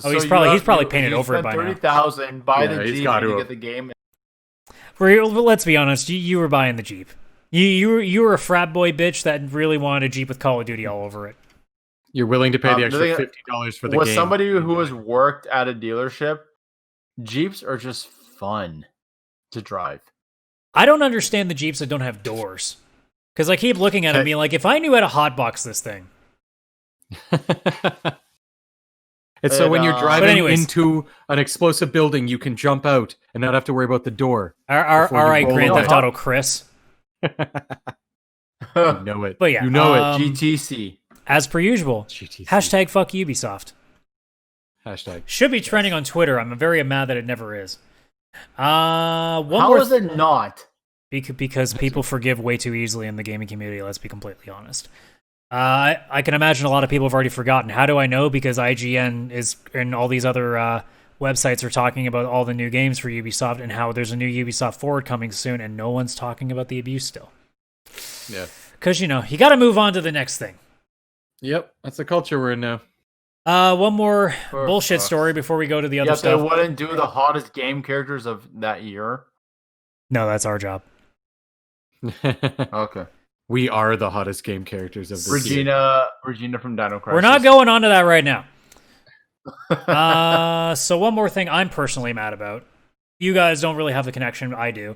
Oh, he's probably painted over it by now. 30,000, buy Yeah, the he's Jeep, got and you to get the game. Let's be honest. You were buying the Jeep. You were a frat boy bitch that really wanted a Jeep with Call of Duty all over it. You're willing to pay the The extra thing- $50 for the Was game. somebody who has worked at a dealership, Jeeps are just fun to drive. I don't understand the Jeeps that don't have doors. Because I keep looking at it and being like, if I knew how to hotbox this thing. It's so when you're But driving anyways. into an explosive building, you can jump out and not have to worry about the door. All Before you right, roll Grand away. Theft Auto Chris. You know it. But yeah, you know it. GTC. as per usual, GTC. hashtag fuck Ubisoft. Hashtag. Should be trending on Twitter. I'm very mad that it never is. One How more is it not? because people forgive way too easily in the gaming community, let's be completely honest. I can imagine a lot of people have already forgotten. How do I know? Because IGN is and all these other websites are talking about all the new games for Ubisoft and how there's a new Ubisoft Forward coming soon, and no one's talking about the abuse still. Yeah. Because, you got to move on to the next thing. Yep. That's the culture we're in now. One more For bullshit fuck's story before we go to the other Yep, they stuff. wouldn't do the hottest game characters of that year. No, that's our job. Okay. We are the hottest game characters of this year. Regina from Dino Crisis. We're not going on to that right now. So one more thing I'm personally mad about. You guys don't really have the connection. I do.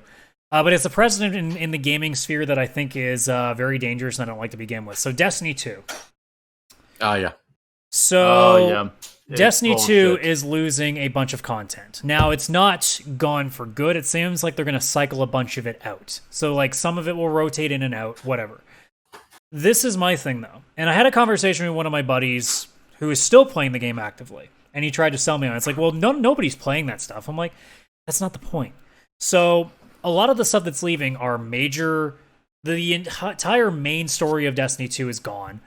But it's a precedent in the gaming sphere that I think is very dangerous and I don't like to begin with. So Destiny 2. Ah, yeah. So Oh, yeah. It's Destiny 2 bullshit. is losing a bunch of content. Now, it's not gone for good. It seems like they're going to cycle a bunch of it out. So, like, some of it will rotate in and out, whatever. This is my thing, though. And I had a conversation with one of my buddies who is still playing the game actively. And he tried to sell me on it. It's like, well, nobody's playing that stuff. I'm like, that's not the point. So, a lot of the stuff that's leaving are major... The entire main story of Destiny 2 is gone.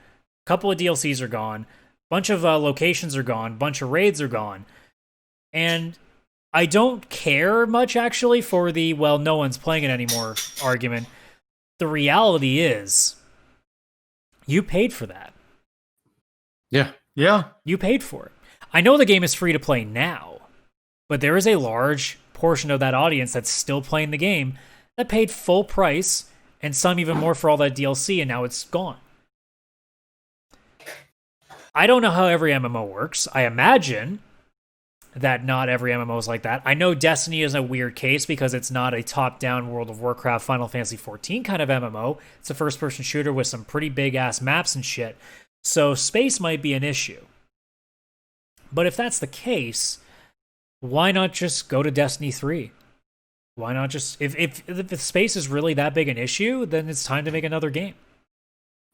A couple of DLCs are gone. Bunch of locations are gone. Bunch of raids are gone. And I don't care much, actually, for the, well, no one's playing it anymore argument. The reality is, you paid for that. Yeah. Yeah. You paid for it. I know the game is free to play now, but there is a large portion of that audience that's still playing the game that paid full price and some even more for all that DLC, and now it's gone. I don't know how every MMO works. I imagine that not every MMO is like that. I know Destiny is a weird case because it's not a top-down World of Warcraft, Final Fantasy XIV kind of MMO. It's a first-person shooter with some pretty big-ass maps and shit. So space might be an issue. But if that's the case, why not just go to Destiny 3? Why not just if the space is really that big an issue, then it's time to make another game.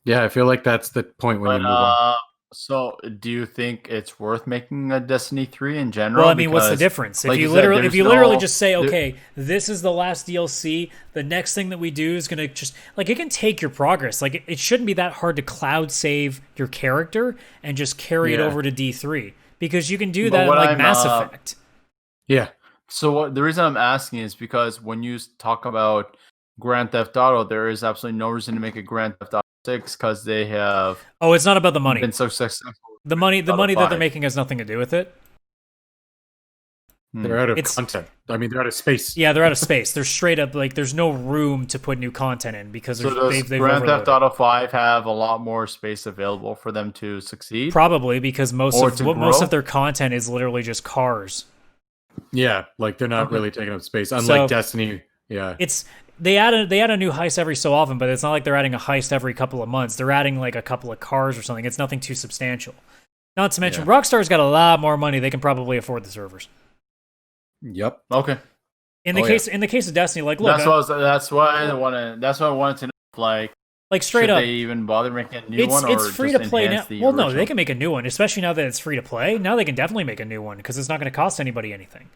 Yeah, I feel like that's the point when But you move on. so do you think it's worth making a Destiny 3 in general? Well, I mean, what's the Because, difference? If like you said, literally there's literally no- just say, okay, this is the last DLC, the next thing that we do is gonna just like it can take your progress. Like it shouldn't be that hard to cloud save your character and just carry it Yeah. over to D3 because you can do But that in what like I'm, Mass Effect. Yeah. So the reason I'm asking is because when you talk about Grand Theft Auto, there is absolutely no reason to make a Grand Theft Auto 6 because they have Oh, it's not about the money. been so successful. The money Auto that they're 5. making has nothing to do with it. They're out of It's- content. I mean, they're out of space. Yeah, they're out of space. They're straight up like there's no room to put new content in because So there's- does they've Grand Theft overloaded. Auto 5 have a lot more space available for them to succeed? Probably because most Or of to most grow? of their content is literally just cars. Yeah, like they're not Okay. really taking up space. Unlike So- Destiny. Yeah. It's they add a new heist every so often, but it's not like they're adding a heist every couple of months. They're adding like a couple of cars or something. It's nothing too substantial. Not to mention, Yeah. Rockstar's got a lot more money. They can probably afford the servers. Yep. Okay. In the case of Destiny, like look, That's why I wanted to know. like straight should up, they even bother making a new it's one? Or it's free to just play now. enhance the Well, no, original? they can make a new one, especially now that it's free to play. Now they can definitely make a new one because it's not going to cost anybody anything.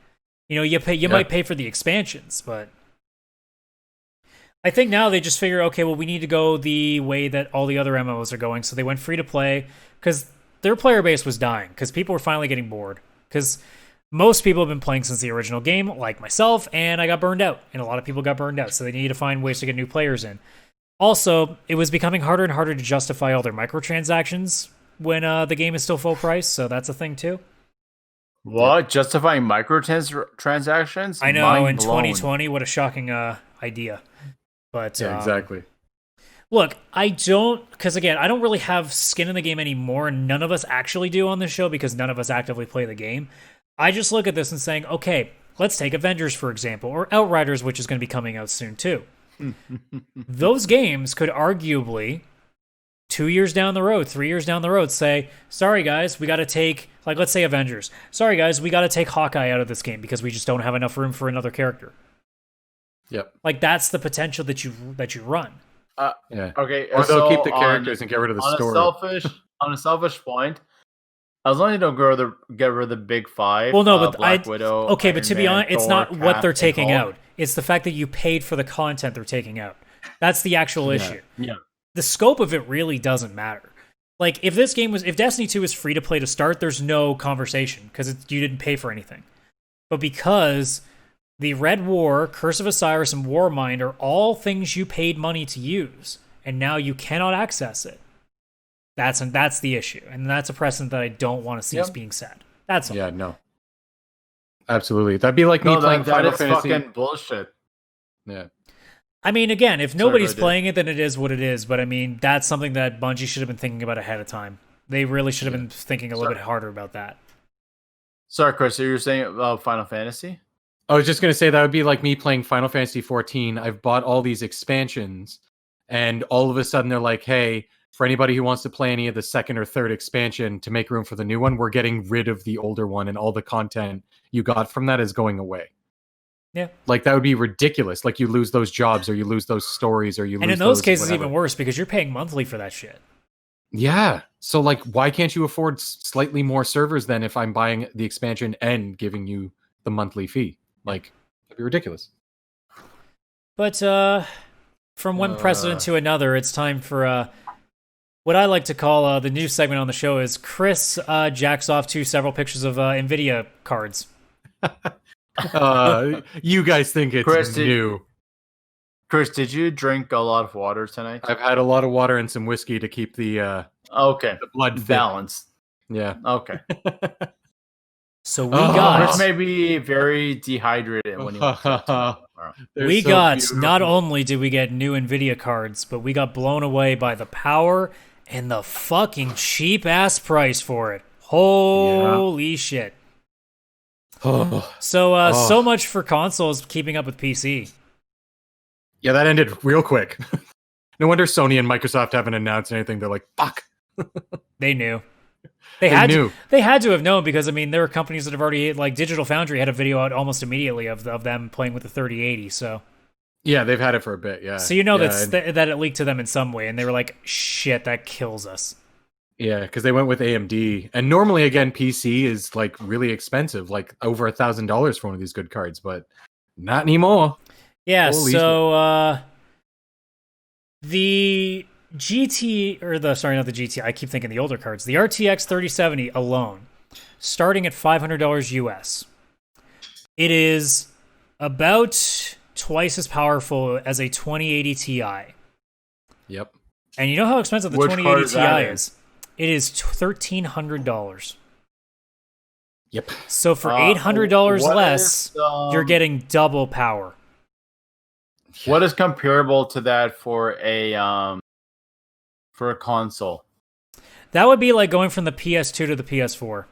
You know, you might pay for the expansions, but I think now they just figure, okay, well, we need to go the way that all the other MMOs are going, so they went free to play because their player base was dying because people were finally getting bored because most people have been playing since the original game, like myself, and I got burned out, and a lot of people got burned out, so they needed to find ways to get new players in. Also, it was becoming harder and harder to justify all their microtransactions when the game is still full price, so that's a thing too. What? Justifying microtransactions? I know, in Mind blown. 2020, what a shocking idea. But Yeah, exactly. look, because again, I don't really have skin in the game anymore, and none of us actually do on this show because none of us actively play the game. I just look at this and saying, okay, let's take Avengers, for example, or Outriders, which is going to be coming out soon too. Those games could arguably 2 years down the road, 3 years down the road, say, sorry guys, we got to take, like, let's say Avengers. Sorry guys, we got to take Hawkeye out of this game because we just don't have enough room for another character. Yep. Like, that's the potential that you run. Yeah. Okay, Or they'll so keep the characters and get rid of the story. On a selfish point, as long as you don't get rid of the big five. Well, no, but Black Widow. okay, but Iron to be Man, honest, it's Thor, not what Cap, they're and taking Hulk. out. It's the fact that you paid for the content they're taking out. That's the actual issue. Yeah. The scope of it really doesn't matter. Like, if Destiny 2 is free to play to start, there's no conversation because you didn't pay for anything. But because the Red War, Curse of Osiris, and Warmind are all things you paid money to use, and now you cannot access it. That's the issue, and that's a precedent that I don't want to see being set. That's all. Yeah, no. Absolutely. That'd be like me playing that Final is Fantasy. fucking bullshit. Yeah. I mean, again, if nobody's go ahead. playing it, then it is what it is. But I mean, that's something that Bungie should have been thinking about ahead of time. They really should have been thinking a little bit harder about that. Sorry, Chris. So you're saying about Final Fantasy? I was just going to say that would be like me playing Final Fantasy 14. I've bought all these expansions, and all of a sudden they're like, hey, for anybody who wants to play any of the second or third expansion to make room for the new one, we're getting rid of the older one, and all the content you got from that is going away. Yeah. Like, that would be ridiculous. Like, you lose those jobs, or you lose those stories, or you lose And in those cases, whatever. even worse because you're paying monthly for that shit. Yeah. So, like, why can't you afford slightly more servers then if I'm buying the expansion and giving you the monthly fee? Like, that'd be ridiculous. But from one precedent to another, it's time for what I like to call the new segment on the show is Chris jacks off to several pictures of NVIDIA cards. You guys think it's Chris, new. Chris, did you drink a lot of water tonight? I've had a lot of water and some whiskey to keep the Okay. blood thick. Balanced. Yeah. Okay. So we Oh, got Chris may be very dehydrated when he wakes up tomorrow. not only did we get new NVIDIA cards, but we got blown away by the power and the fucking cheap ass price for it. Holy shit. Oh. So much for consoles keeping up with PC. Yeah, that ended real quick. No wonder Sony and Microsoft haven't announced anything. They're like, fuck. They knew. They knew. They had to have known because I mean there are companies that have already like Digital Foundry had a video out almost immediately of them playing with the 3080. So yeah, they've had it for a bit. Yeah. So you know yeah, that it leaked to them in some way, and they were like, "Shit, that kills us." Yeah, because they went with AMD, and normally again PC is like really expensive, like over $1,000 for one of these good cards, but not anymore. Yeah. Holy so the GT or the sorry, not the GT. I keep thinking the older cards. The RTX 3070 alone, starting at $500 US. It is about twice as powerful as a 2080 Ti. Yep. And you know how expensive the Which 2080 card Ti is? It is $1,300. Yep. So for $800 what less, is, you're getting double power. What is comparable to that for a console? That would be like going from the PS2 to the PS4.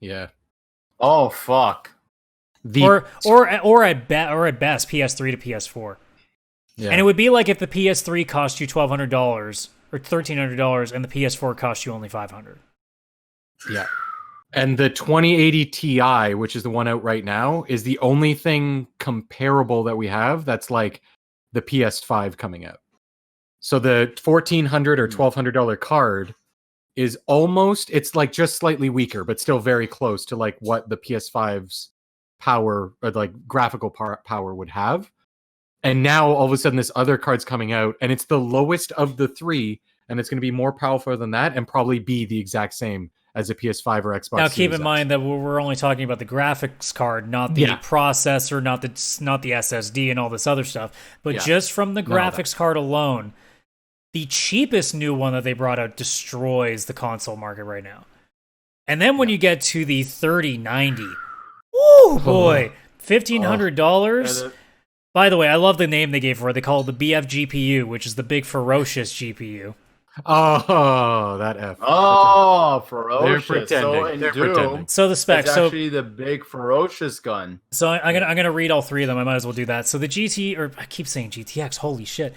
Yeah. Oh fuck. Or at best PS3 to PS4. Yeah. And it would be like if the PS3 cost you $1,200 or $1,300 and the PS4 cost you only $500. Yeah. And the 2080 Ti, which is the one out right now, is the only thing comparable that we have that's like the PS5 coming out. So the $1,400 or $1,200 card is almost, it's like just slightly weaker, but still very close to like what the PS5's power or like graphical power would have. And now all of a sudden this other card's coming out and it's the lowest of the three, and it's going to be more powerful than that and probably be the exact same as a PS5 or Xbox. Now, keep Series in X. mind that we're only talking about the graphics card, not the processor, not the SSD, and all this other stuff. But just from the graphics card alone, the cheapest new one that they brought out destroys the console market right now. And then when you get to the 3090, oh boy, $1,500. By the way, I love the name they gave for it. They call it the BF GPU, which is the big ferocious GPU. Oh, that F. Oh, ferocious. They're pretending. So in Doom, so the specs. it's actually the big ferocious gun. So I'm gonna read all three of them. I might as well do that. So the I keep saying GTX. Holy shit!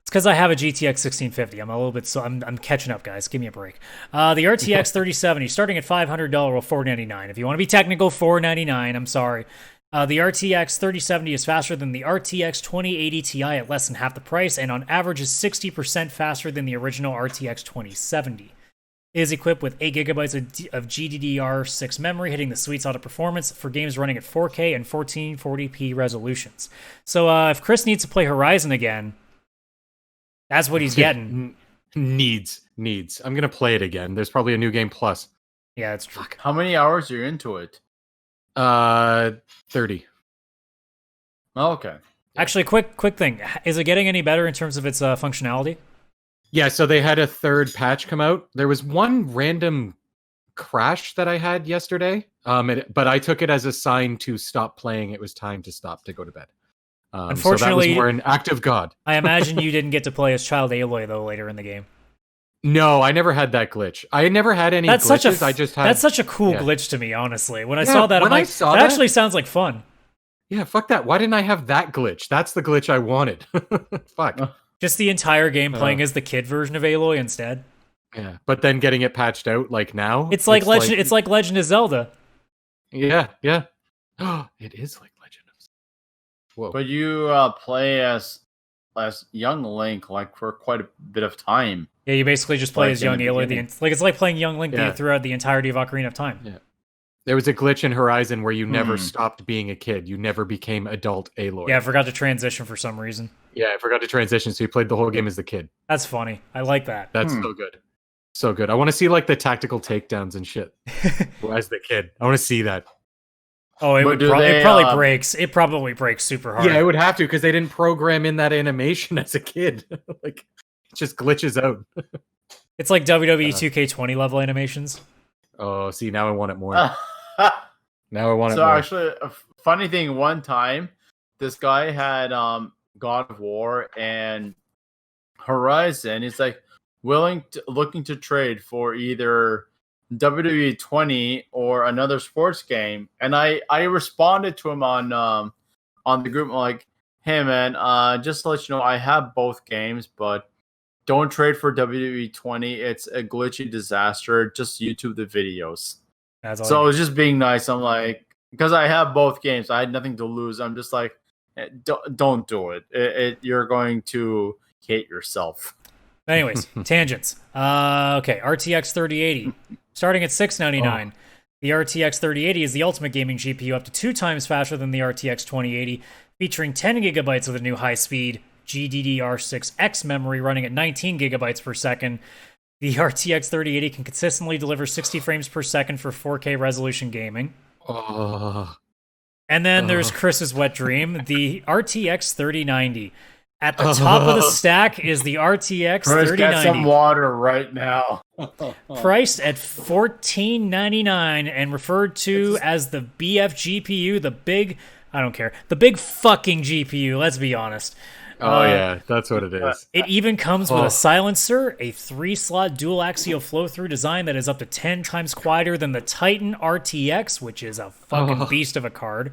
It's because I have a GTX 1650. I'm a little bit I'm catching up, guys. Give me a break. The RTX 3070 starting at $500 or $499. If you want to be technical, $499. I'm sorry. The RTX 3070 is faster than the RTX 2080 Ti at less than half the price, and on average is 60% faster than the original RTX 2070. It is equipped with 8GB of GDDR6 memory, hitting the sweet spot of performance for games running at 4K and 1440p resolutions. So if Chris needs to play Horizon again, that's what he's getting. Needs. I'm going to play it again. There's probably a new game plus. Yeah, that's true. How many hours are you into it? 30. Oh, okay. Actually, quick thing. Is it getting any better in terms of its functionality? Yeah, so they had a third patch come out. There was one random crash that I had yesterday, but I took it as a sign to stop playing. It was time to stop to go to bed. Unfortunately, so that was more an act of God. I imagine you didn't get to play as Child Aloy, though, later in the game. No, I never had that glitch. I never had any glitches. That's such a cool glitch to me, honestly. When I saw that, I'm like, that actually sounds like fun. Yeah, fuck that. Why didn't I have that glitch? That's the glitch I wanted. Fuck. Just the entire game playing as the kid version of Aloy instead. Yeah, but then getting it patched out like now. It's like Legend. It's like Legend of Zelda. Yeah. It is like Legend of Zelda. Whoa. But you play as young Link like for quite a bit of time. Yeah, you basically just play as young Aloy. It's like playing young Link throughout the entirety of Ocarina of Time. Yeah. There was a glitch in Horizon where you never stopped being a kid. You never became adult Aloy. Yeah, I forgot to transition for some reason. Yeah, I forgot to transition, so you played the whole game as the kid. That's funny. I like that. That's so good. So good. I want to see like the tactical takedowns and shit as the kid. I want to see that. Oh, it probably breaks. It probably breaks super hard. Yeah, it would have to because they didn't program in that animation as a kid. Like, it just glitches out. It's like WWE 2K20 level animations. Oh, see, now I want it more. Now I want it more. So actually, a funny thing, one time, this guy had God of War and Horizon. He's like looking to trade for either WWE 20 or another sports game, and I responded to him on the group like, hey man, just to let you know, I have both games, but don't trade for WWE 20. It's a glitchy disaster. Just YouTube the videos. That's all So I you was just being nice. I'm like, because I have both games, I had nothing to lose. I'm just like, don't do it. You're going to hate yourself. Anyways, tangents. Okay, RTX 3080, starting at $699. The RTX 3080 is the ultimate gaming GPU, up to 2 times faster than the RTX 2080, featuring 10 gigabytes of the new high-speed GDDR6X memory running at 19 gigabytes per second. The RTX 3080 can consistently deliver 60 frames per second for 4K resolution gaming. And then there's Chris's wet dream, the RTX 3090. At the top of the stack is the RTX Chris, 3090. get some water right now. Priced at $14.99 and referred to as the BF GPU, the big, I don't care, the big fucking GPU, let's be honest. Yeah, that's what it is. It even comes with a silencer, a 3-slot dual axial flow-through design that is up to 10 times quieter than the Titan RTX, which is a fucking beast of a card,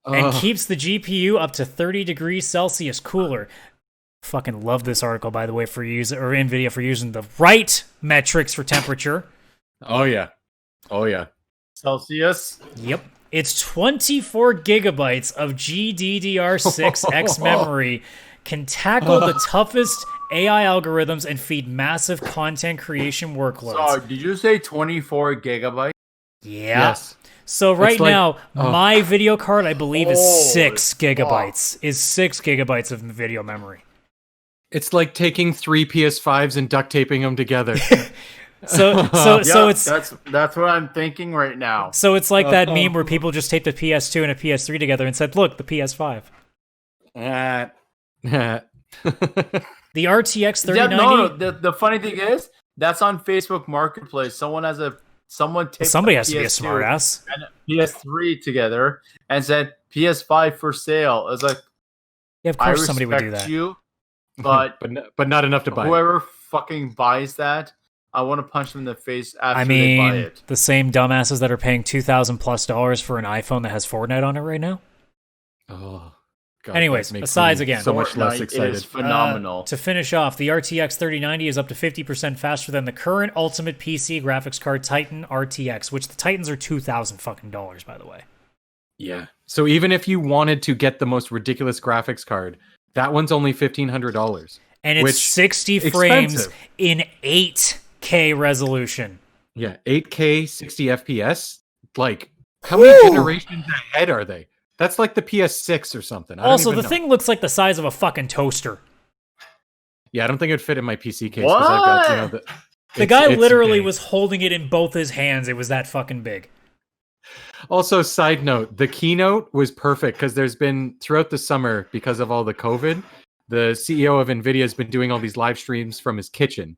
and keeps the GPU up to 30 degrees Celsius cooler. Fucking love this article, by the way, for NVIDIA for using the right metrics for temperature. Oh yeah. Celsius. Yep. It's 24 gigabytes of GDDR6X memory, can tackle the toughest AI algorithms and feed massive content creation workloads. Sorry, did you say 24 gigabytes? Yeah. Yes. So right like- now, my video card, I believe, is Holy 6 gigabytes. Is 6 gigabytes of video memory. It's like taking 3 PS5s and duct taping them together. So it's that's what I'm thinking right now. so it's like that meme where people just taped a PS2 and a PS3 together and said, "Look, the PS5." The The RTX 3090. No. The funny thing is, that's on Facebook Marketplace. Someone taped Somebody a has to be a PS2 smartass. and a PS3 together and said PS5 for sale. It's like, Yeah, of I course respect somebody would do that. you, but but not enough to buy. whoever fucking buys that, I want to punch them in the face after I they buy mean, it. the same dumbasses that are paying $2,000+ for an iPhone that has Fortnite on it right now. Oh, God, Anyways, that makes besides me again, so much less Fortnite excited. is phenomenal. To finish off, the RTX 3090 is up to 50% faster than the current ultimate PC graphics card Titan RTX, which the Titans are $2,000, by the way. Yeah. So even if you wanted to get the most ridiculous graphics card, that one's only $1,500. And it's Which 60 frames expensive. in 8K resolution. Yeah, 8K 60 FPS. Like, how many generations ahead are they? That's like the PS6 or something. I don't Also, even the know. thing looks like the size of a fucking toaster. Yeah, I don't think it would fit in my PC case. 'Cause I've got, you know, The guy it's literally big. was holding it in both his hands. It was that fucking big. Also, side note, the keynote was perfect because there's been throughout the summer, because of all the COVID, the CEO of NVIDIA has been doing all these live streams from his kitchen.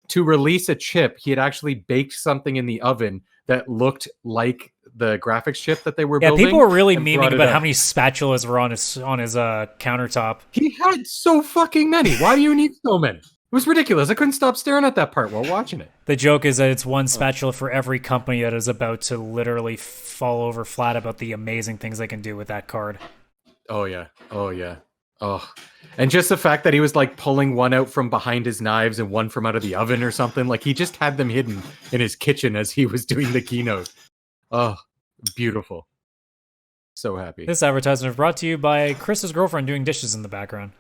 To release a chip, he had actually baked something in the oven that looked like the graphics chip that they were Yeah, building. people were really and memeing brought it about up. how many spatulas were on his countertop. He had so fucking many. Why do you need so many? It was ridiculous. I couldn't stop staring at that part while watching it. The joke is that it's one spatula for every company that is about to literally fall over flat about the amazing things they can do with that card. Oh yeah. Oh, and just the fact that he was like pulling one out from behind his knives and one from out of the oven or something. Like he just had them hidden in his kitchen as he was doing the keynote. Oh, beautiful. So happy. This advertisement is brought to you by Chris's girlfriend doing dishes in the background.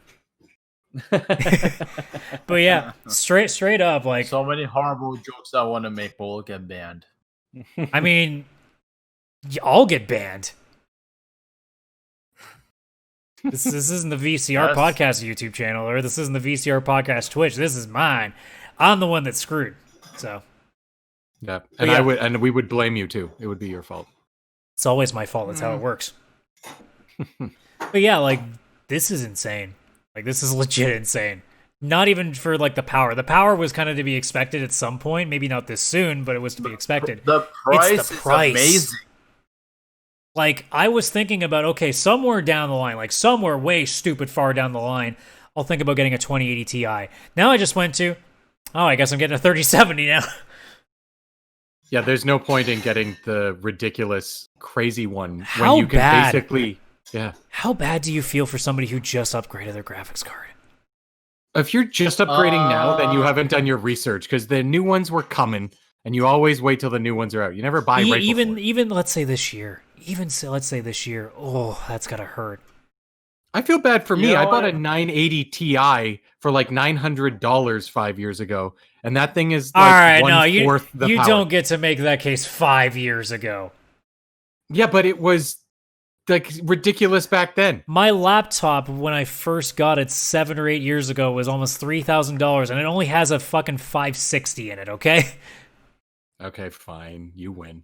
But yeah, straight up, like, So many horrible jokes I want to make will get banned. I mean, I'll get banned. This isn't the VCR Yes. Podcast YouTube channel, or this isn't the VCR Podcast Twitch. This is mine. I'm the one that's screwed. So Yeah, But and yeah. we would blame you too. It would be your fault. it's always my fault. That's how it works. But yeah, like, this is insane. Like, this is legit insane. Not even for, like, the power. The power was kind of to be expected at some point. Maybe not this soon, but it was to be expected. The price It's the is price. amazing. Like, I was thinking about, okay, somewhere down the line, like somewhere way stupid far down the line, I'll think about getting a 2080 Ti. Now I just went to, I guess I'm getting a 3070 now. Yeah, there's no point in getting the ridiculous, crazy one How when you can bad? basically. Yeah. How bad do you feel for somebody who just upgraded their graphics card? If you're just upgrading now, then you haven't done your research because the new ones were coming, and you always wait till the new ones are out. You never buy right before. Even let's say this year. Let's say this year. Oh, that's gotta hurt. I feel bad for me. know I bought a what? 980 Ti for like $900 5 years ago, and that thing is All like right, no, one-fourth the you power. don't get to make that case 5 years ago. Yeah, but it was like ridiculous back then. My laptop, when I first got it 7 or 8 years ago, was almost $3,000, and it only has a fucking 560 in it. Okay. Okay, fine, you win.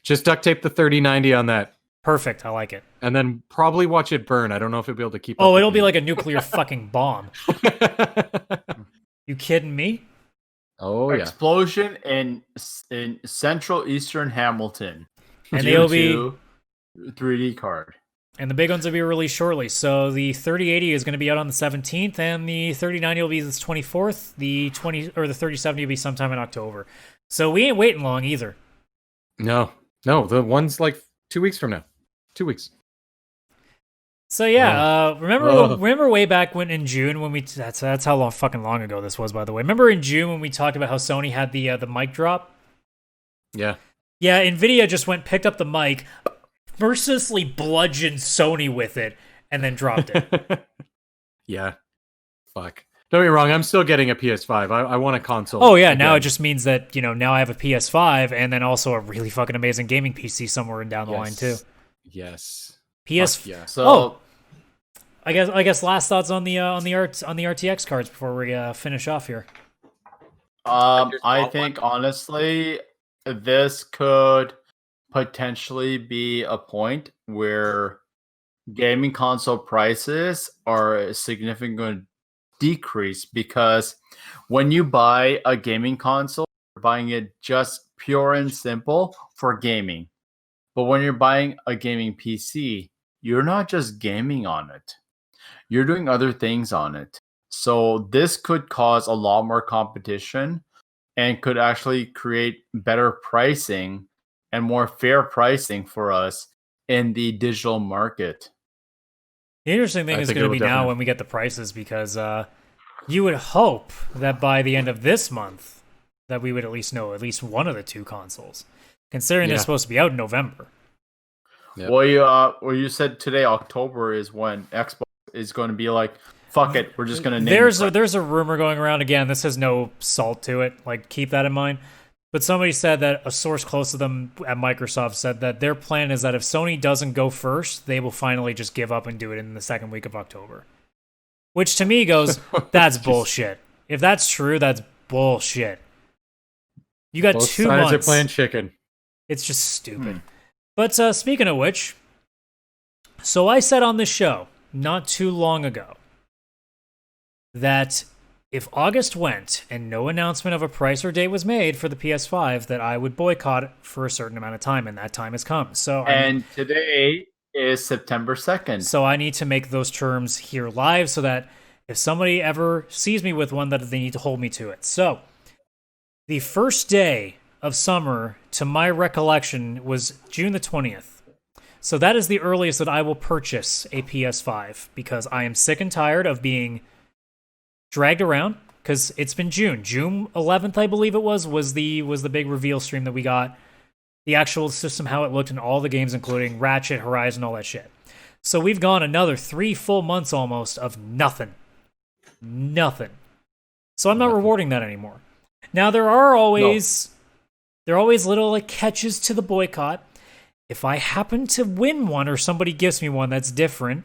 Just duct tape the 3090 on that, Perfect. I like it. and then probably watch it burn. I don't know if it'll be able to keep. Oh, it'll be like a nuclear fucking bomb. like. You kidding me? Oh yeah. Explosion in central eastern Hamilton. And due they'll be to 3D card. And the big ones will be released shortly. So the 3080 is going to be out on the 17th, and the 3090 will be the 24th. The 3070 will be sometime in October. So we ain't waiting long either. No, the one's like 2 weeks from now. 2 weeks. So yeah, remember way back when in June when that's how fucking long ago this was, by the way. Remember in June when we talked about how Sony had the mic drop? Yeah. Yeah, Nvidia just picked up the mic, mercilessly bludgeoned Sony with it, and then dropped it. Yeah. Fuck. Don't get me wrong, I'm still getting a PS5. I want a console. Oh yeah, again. now it just means that, now I have a PS5 and then also a really fucking amazing gaming PC somewhere down the line too. Yes. PS. Fuck yeah. So I guess last thoughts on the RTX cards before we finish off here. I think honestly, this could potentially be a point where gaming console prices are significantly decreased, because when you buy a gaming console, you're buying it just pure and simple for gaming. But when you're buying a gaming PC, you're not just gaming on it. You're doing other things on it. So this could cause a lot more competition and could actually create better pricing and more fair pricing for us in the digital market. The interesting thing is going to be now when we get the prices, because you would hope that by the end of this month that we would at least know at least one of the two consoles, considering they're supposed to be out in November. Yep. Well, you said today October is when Xbox is going to be like, fuck it, we're just going to name There's a rumor going around, again, this has no salt to it, like keep that in mind. But somebody said that a source close to them at Microsoft said that their plan is that if Sony doesn't go first, they will finally just give up and do it in the second week of October. Which to me goes, that's bullshit. If that's true, that's bullshit. You got Both 2 sides months. are playing chicken. It's just stupid. But speaking of which, so I said on this show not too long ago that if August went and no announcement of a price or date was made for the PS5, that I would boycott it for a certain amount of time, and that time has come. Today is September 2nd. So I need to make those terms here live so that if somebody ever sees me with one, that they need to hold me to it. So the first day of summer, to my recollection, was June the 20th. So that is the earliest that I will purchase a PS5, because I am sick and tired of being dragged around, because it's been June 11th, I believe it was the big reveal stream that we got, the actual system, how it looked, and all the games, including Ratchet, Horizon, all that shit. So we've gone another 3 full months almost of nothing. So I'm not rewarding that anymore. Now there are always little like catches to the boycott. If I happen to win one, or somebody gives me one that's different,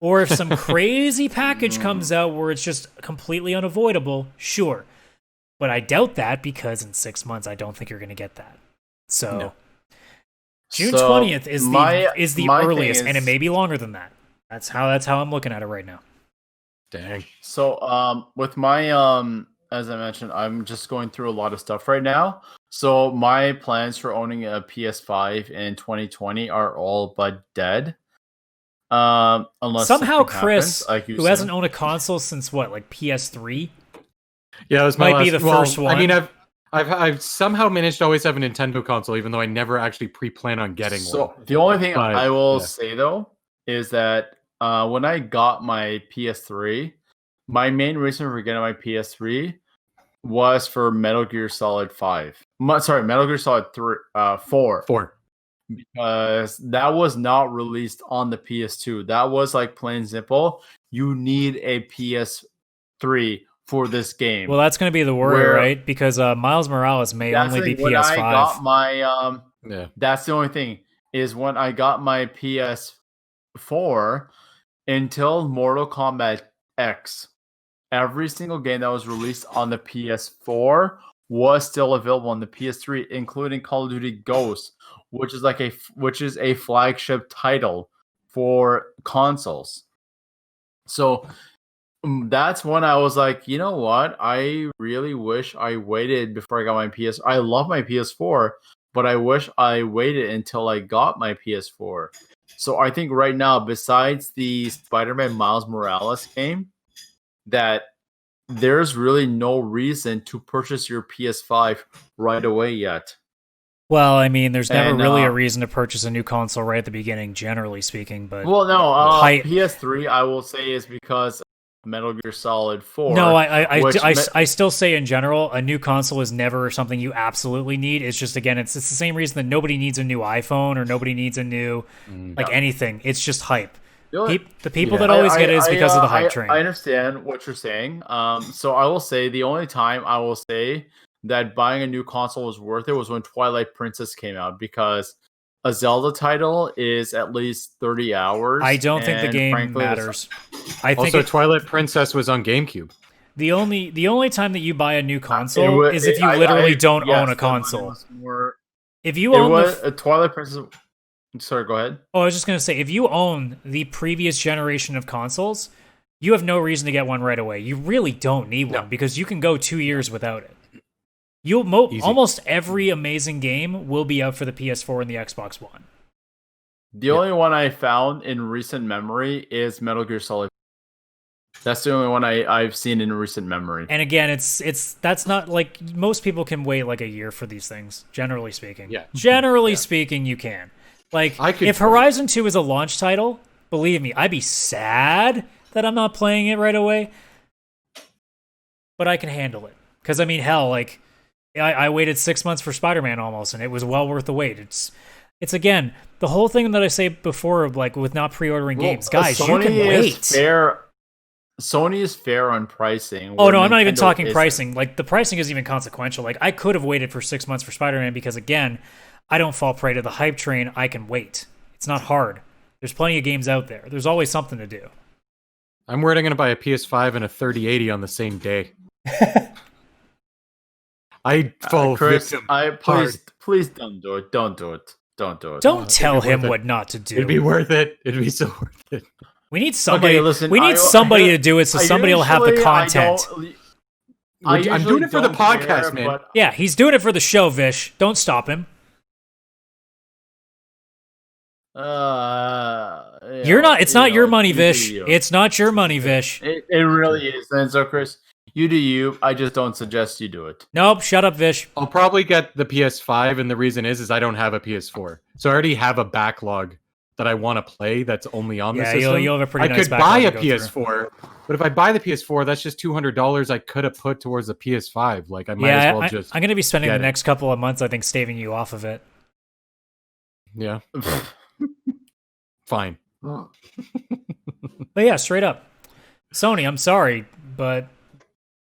or if some crazy package comes out where it's just completely unavoidable, sure. But I doubt that, because in 6 months I don't think you're going to get that. So no. June 20th is the earliest, and it may be longer than that. That's how I'm looking at it right now. Dang. So with my as I mentioned, I'm just going through a lot of stuff right now. So my plans for owning a PS5 in 2020 are all but dead. Unless somehow Chris, happens, who hasn't owned a console since like PS3, yeah, it was my might be the first one. I mean, I've somehow managed to always have a Nintendo console, even though I never actually pre-plan on getting one. So the only thing I will say though is that when I got my PS3, my main reason for getting my PS3 was for Metal Gear Solid 5. Metal Gear Solid 4. 4. Because that was not released on the PS2. That was like plain simple. You need a PS3 for this game. Well, that's going to be the worry, right? Because Miles Morales may only be PS5. When I got my that's the only thing is when I got my PS4 until Mortal Kombat X, every single game that was released on the PS4 was still available on the PS3, including Call of Duty Ghosts, which is a flagship title for consoles. So that's when I was like, you know what? I really wish I waited before I got my PS. I love my PS4, but I wish I waited until I got my PS4. So I think right now, besides the Spider-Man Miles Morales game, that there's really no reason to purchase your PS5 right away yet. Well, I mean, there's never really a reason to purchase a new console right at the beginning, generally speaking. But PS3, I will say, is because Metal Gear Solid 4. No, I still say in general, a new console is never something you absolutely need. It's just, again, it's the same reason that nobody needs a new iPhone or nobody needs a new anything. It's just hype. The people that always get it is because of the hype train. I understand what you're saying. So I will say the only time I will say that buying a new console was worth it was when Twilight Princess came out, because a Zelda title is at least 30 hours. I don't think the game matters. I think also Twilight Princess was on GameCube. The only time that you buy a new console is if you literally don't own a console. If you own a Twilight Princess. Sorry, go ahead. Oh, I was just going to say, if you own the previous generation of consoles, you have no reason to get one right away. You really don't need one because you can go 2 years without it. Almost every amazing game will be out for the PS4 and the Xbox One. The only one I found in recent memory is Metal Gear Solid. That's the only one I've seen in recent memory. And again, that's not like most people can wait like a year for these things, generally speaking. Yeah. Generally speaking, you can. Like, if Horizon 2 is a launch title, believe me, I'd be sad that I'm not playing it right away. But I can handle it. Because, I mean, hell, like, I waited 6 months for Spider-Man almost, and it was well worth the wait. It's again, the whole thing that I say before, like, with not pre-ordering games. Guys, you can wait. Sony is fair on pricing. Oh, no, I'm not even talking pricing. Like, the pricing isn't even consequential. Like, I could have waited for 6 months for Spider-Man because, again, I don't fall prey to the hype train. I can wait. It's not hard. There's plenty of games out there. There's always something to do. I'm worried I'm going to buy a PS5 and a 3080 on the same day. I fall victim. Please don't do it. Don't do it. Don't do it. Don't tell him what not to do. It'd be worth it. It'd be so worth it. We need somebody. Okay, listen, we need somebody to do it so somebody will have the content. I'm doing it for the podcast, man. Yeah, he's doing it for the show, Vish. Don't stop him. You're not. It's not your money, Vish. It's not your money, Vish. It really is. And so, Chris, you do you. I just don't suggest you do it. Nope. Shut up, Vish. I'll probably get the PS5, and the reason is I don't have a PS4, so I already have a backlog that I want to play. That's only on the system. You'll have a pretty nice backlog. I could buy a PS4, but if I buy the PS4, that's just $200 I could have put towards the PS5. Like I might as well just. I'm going to be spending the next couple of months, I think, staving you off of it. Yeah. Fine. But yeah, straight up. Sony, I'm sorry, but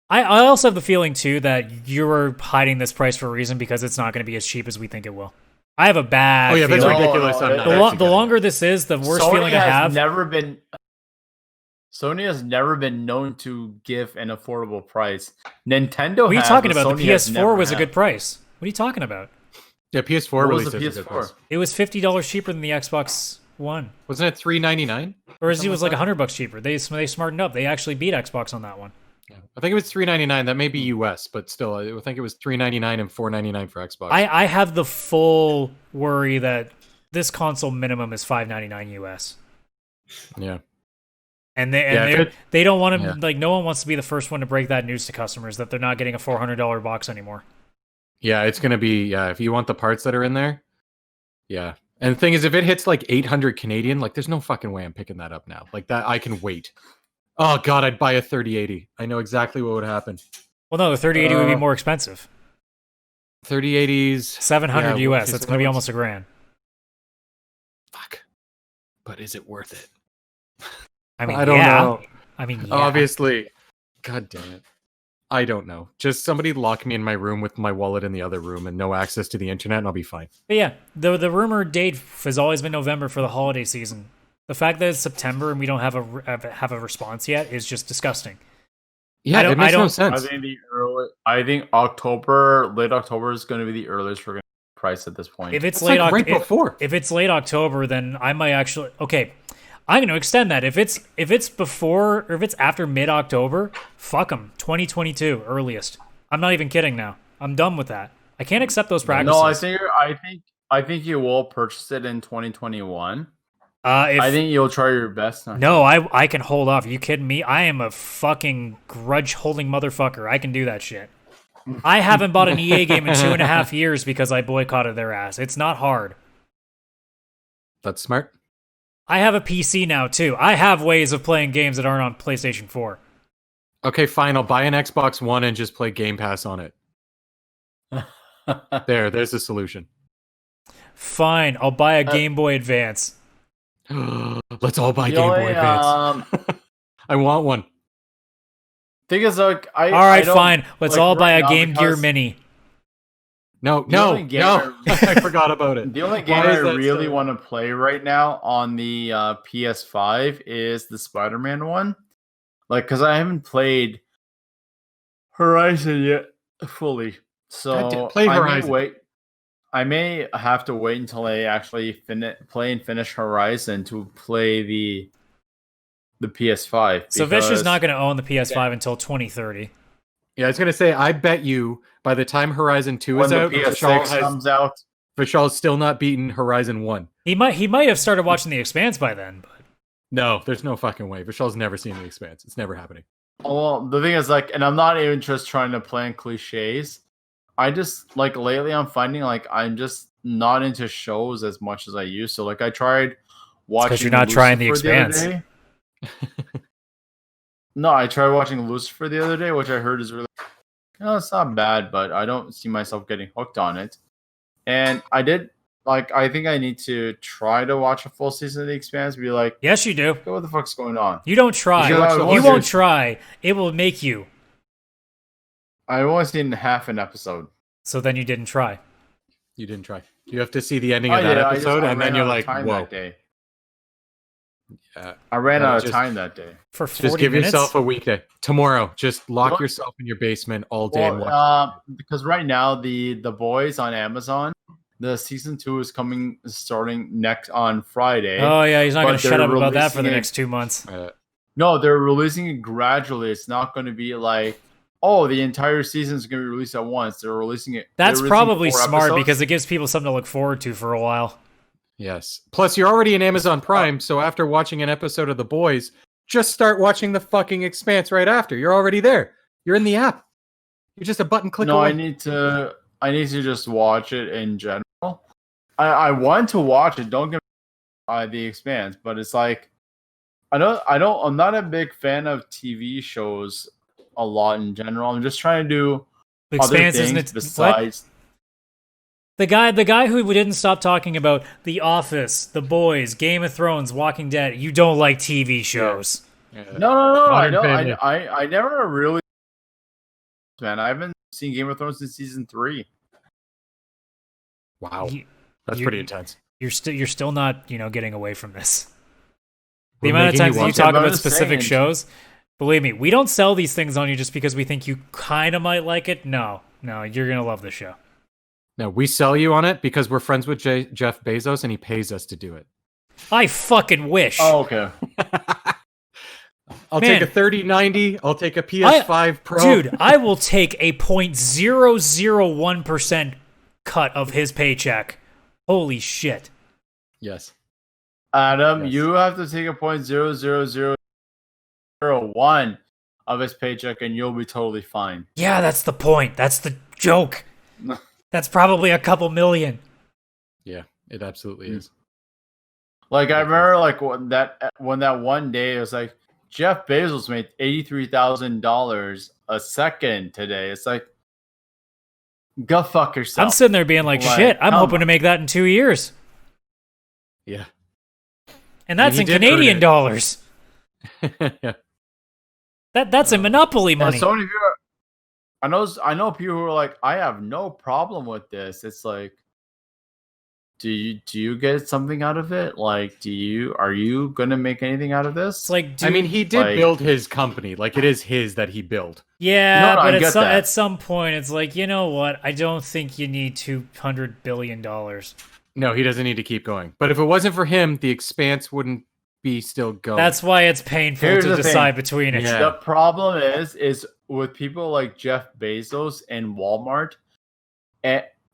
I also have the feeling, too, that you're hiding this price for a reason because it's not going to be as cheap as we think it will. I have a bad feeling. That's ridiculous. The longer this is, the worse feeling I have. Sony has never been known to give an affordable price. Nintendo What are you talking about? The PS4 was a good price. What are you talking about? Yeah, PS4 was the PS4. It was $50 cheaper than the Xbox One. Wasn't it $399? Or it was like $100 cheaper. They smartened up. They actually beat Xbox on that one. Yeah. I think it was $399. That may be US, but still, I think it was $399 and $499 for Xbox. I have the full worry that this console minimum is $599 US. Yeah. And they don't want to, like, no one wants to be the first one to break that news to customers that they're not getting a $400 box anymore. Yeah, it's going to be, if you want the parts that are in there, yeah. And the thing is, if it hits like 800 Canadian, like there's no fucking way I'm picking that up now. Like that, I can wait. Oh god, I'd buy a 3080. I know exactly what would happen. Well, no, the 3080 would be more expensive. 3080s, 700 yeah, US. That's going to be almost $1,000. Fuck. But is it worth it? I mean, I don't know. I mean, yeah. Obviously. God damn it. I don't know. Just somebody lock me in my room with my wallet in the other room and no access to the internet, and I'll be fine. But yeah, the rumored date has always been November for the holiday season. The fact that it's September and we don't have a response yet is just disgusting. Yeah, it makes no sense. I think October, late October is going to be the earliest we're going to price at this point. If it's That's like right before. If it's late October, then I might actually. Okay, I'm going to extend that. If it's before or if it's after mid October, fuck them. 2022 earliest. I'm not even kidding now. I'm done with that. I can't accept those practices. No, I think you will purchase it in 2021. I think you'll try your best. No, I can hold off. Are you kidding me? I am a fucking grudge-holding motherfucker. I can do that shit. I haven't bought an EA game in 2.5 years because I boycotted their ass. It's not hard. That's smart. I have a PC now, too. I have ways of playing games that aren't on PlayStation 4. Okay, fine. I'll buy an Xbox One and just play Game Pass on it. There's the solution. Fine, I'll buy a Game Boy Advance. Let's all buy Game Boy Advance. I want one. Thing is, like, all right, fine. Let's all buy a Game Gear Mini. No. I forgot about it. The only game I really want to play right now on the PS5 is the Spider-Man one. Like, because I haven't played Horizon yet fully. So play Horizon. I may have to wait until I actually play and finish Horizon to play the PS5. So Vish is not going to own the PS5 until 2030. Yeah, I was going to say, I bet you by the time Horizon 2 is out, PS6 comes out, Vishal's still not beaten Horizon 1. He might have started watching The Expanse by then. But no, there's no fucking way. Vishal's never seen The Expanse. It's never happening. Well, the thing is, like, and I'm not even just trying to play in cliches. I just, like, lately I'm finding, like, I'm just not into shows as much as I used to. Like, I tried watching because you're not trying The Expanse. No, I tried watching Lucifer the other day, which I heard is really, it's not bad, but I don't see myself getting hooked on it. And I did, like, I think I need to try to watch a full season of The Expanse. Be like, yes, you do. What the fuck's going on? You don't try. You won't try. It will make you. I've only seen half an episode. So then you didn't try. You didn't try. You have to see the ending of that episode, and then you're like, whoa. Yeah. I ran out of time that day. For 40 just give minutes? yourself a weekday. Tomorrow, just lock yourself in your basement all day and watch. Because right now, the Boys on Amazon, the season 2 is starting next on Friday. Oh yeah, he's not going to shut up about that for the next 2 months. No, they're releasing it gradually. It's not going to be like, the entire season is going to be released at once. They're releasing it. That's probably smart because it gives people something to look forward to for a while. Yes. Plus, you're already in Amazon Prime, so after watching an episode of The Boys, just start watching the fucking Expanse right after. You're already there. You're in the app. You're just a button click away. I need to just watch it in general. I want to watch it. Don't get me The Expanse, but it's like I'm not a big fan of TV shows a lot in general. I'm just trying to do other things besides. What? The guy who didn't stop talking about The Office, The Boys, Game of Thrones, Walking Dead. You don't like TV shows. Yeah. No. I don't. I never really. Man, I haven't seen Game of Thrones since season 3. Wow, that's pretty intense. You're still not getting away from this. The amount of times that you talk about specific shows, believe me, we don't sell these things on you just because we think you kind of might like it. No, you're gonna love the show. No, we sell you on it because we're friends with Jeff Bezos and he pays us to do it. I fucking wish. Oh, okay. I'll take a 3090. I'll take a PS5 Pro. Dude, I will take a 0.001% cut of his paycheck. Holy shit. Yes. Adam, you have to take a 0.00001 of his paycheck and you'll be totally fine. Yeah, that's the point. That's the joke. That's probably a couple million. Yeah, it absolutely is. Like I remember, like when that one day it was like, Jeff Bezos made $83,000 a second today. It's like, go fuck yourself. I'm sitting there being like shit, I'm hoping to make that in 2 years. Yeah. And that's in Canadian dollars. Yeah. That's a monopoly money. So many people I know people who are like, I have no problem with this. It's like, do you get something out of it? Like, are you gonna make anything out of this? It's like, dude, I mean, he did build his company. Like, it is his that he built. Yeah, No, but at some point, it's like, you know what? I don't think you need $200 billion. No, he doesn't need to keep going. But if it wasn't for him, the Expanse wouldn't be still going. That's why it's painful Here's to the decide thing. between it. Yeah. The problem is with people like Jeff Bezos and Walmart,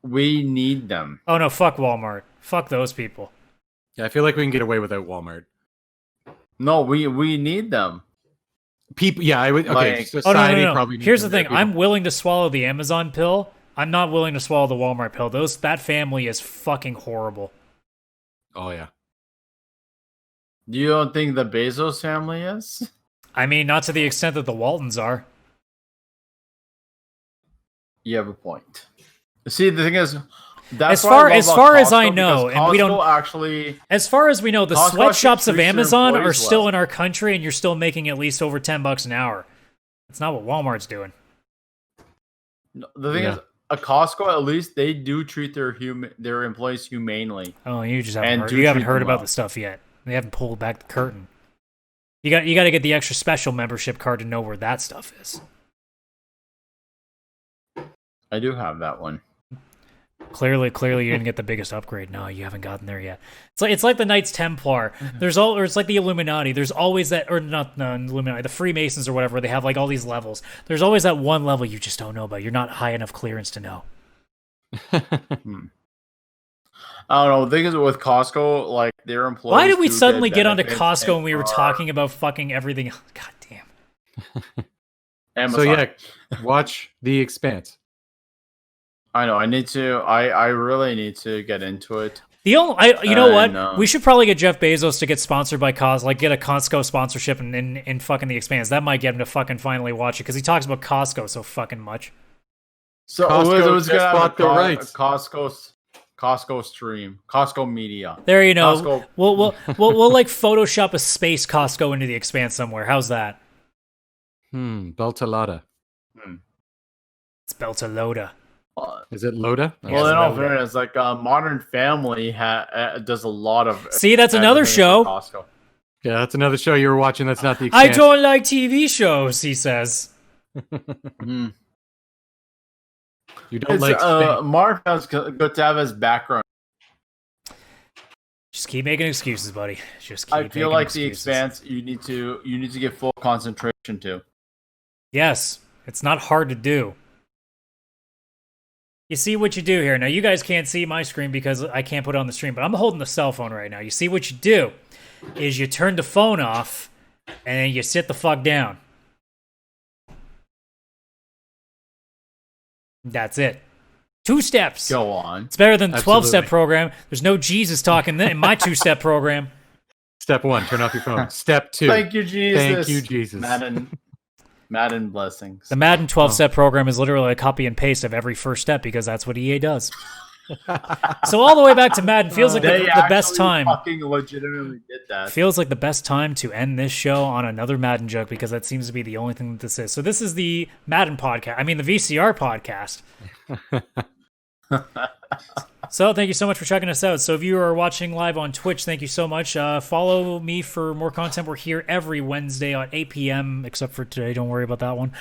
we need them. Oh no, fuck Walmart. Fuck those people. Yeah, I feel like we can get away without Walmart. No, we need them. People, yeah, I would. Okay, Like- society no. probably. needs Here's the them. thing. I'm willing to swallow the Amazon pill. I'm not willing to swallow the Walmart pill. That family is fucking horrible. Oh yeah. You don't think the Bezos family is? I mean, not to the extent that the Waltons are. You have a point. See, the thing is, As that's far as I Costco, know, because and we don't Costco actually. As far as we know, the Costco sweatshops of treats their Amazon are employees still well. in our country, and you're still making at least over $10 an hour. That's not what Walmart's doing. The thing is, a Costco at least they do treat their employees humanely. Oh, you just And haven't heard, do you haven't treat heard them about well. the stuff yet. They haven't pulled back the curtain. You got to get the extra special membership card to know where that stuff is. I do have that one. Clearly, you didn't get the biggest upgrade. No, you haven't gotten there yet. It's like the Knights Templar. Or it's like the Illuminati. There's always that, or not the Illuminati, the Freemasons or whatever. They have like all these levels. There's always that one level you just don't know about. You're not high enough clearance to know. I don't know. The thing is with Costco, like their employees. Why did we do suddenly get onto benefits Costco and when we were are talking about fucking everything? God damn. Amazon. So yeah, watch The Expanse. I know. I need to. I really need to get into it. You know what? No. We should probably get Jeff Bezos to get sponsored by Costco, like get a Costco sponsorship in fucking The Expanse. That might get him to fucking finally watch it because he talks about Costco so fucking much. So Costco it was just gonna have bought the rights. Costco stream, Costco media. There you know. Costco. We'll like Photoshop a space Costco into The Expanse somewhere. How's that? Beltalada. It's Beltalowda. Is it Loda? Well, in all Loda. fairness, like Modern Family does a lot of. See, that's another advertising for show. Costco. Yeah, that's another show you were watching. That's not The I Expanse. don't like TV shows, he says. Mm. You don't like Spain. Modern Family's good to have as background. Just keep making excuses, buddy. Just keep I feel making like excuses. The Expanse, you need to give full concentration to. Yes, it's not hard to do. You see what you do here. Now, you guys can't see my screen because I can't put it on the stream, but I'm holding the cell phone right now. You see what you do is you turn the phone off and then you sit the fuck down. That's it. 2 steps. Go on. It's better than the 12-step Absolutely. program. There's no Jesus talking in my 2-step program. Step 1, turn off your phone. Step 2. Thank you, Jesus. Thank you, Jesus. Madden blessings. The Madden 12-step program is literally a copy and paste of every first step because that's what EA does. So all the way back to Madden feels like They the best actually time. Fucking legitimately did that. Feels like the best time to end this show on another Madden joke because that seems to be the only thing that this is. So this is the Madden podcast. I mean, the VCR podcast. So thank you so much for checking us out. So if you are watching live on Twitch, thank you so much. Follow me for more content. We're here every Wednesday at 8 p.m. except for today. Don't worry about that one.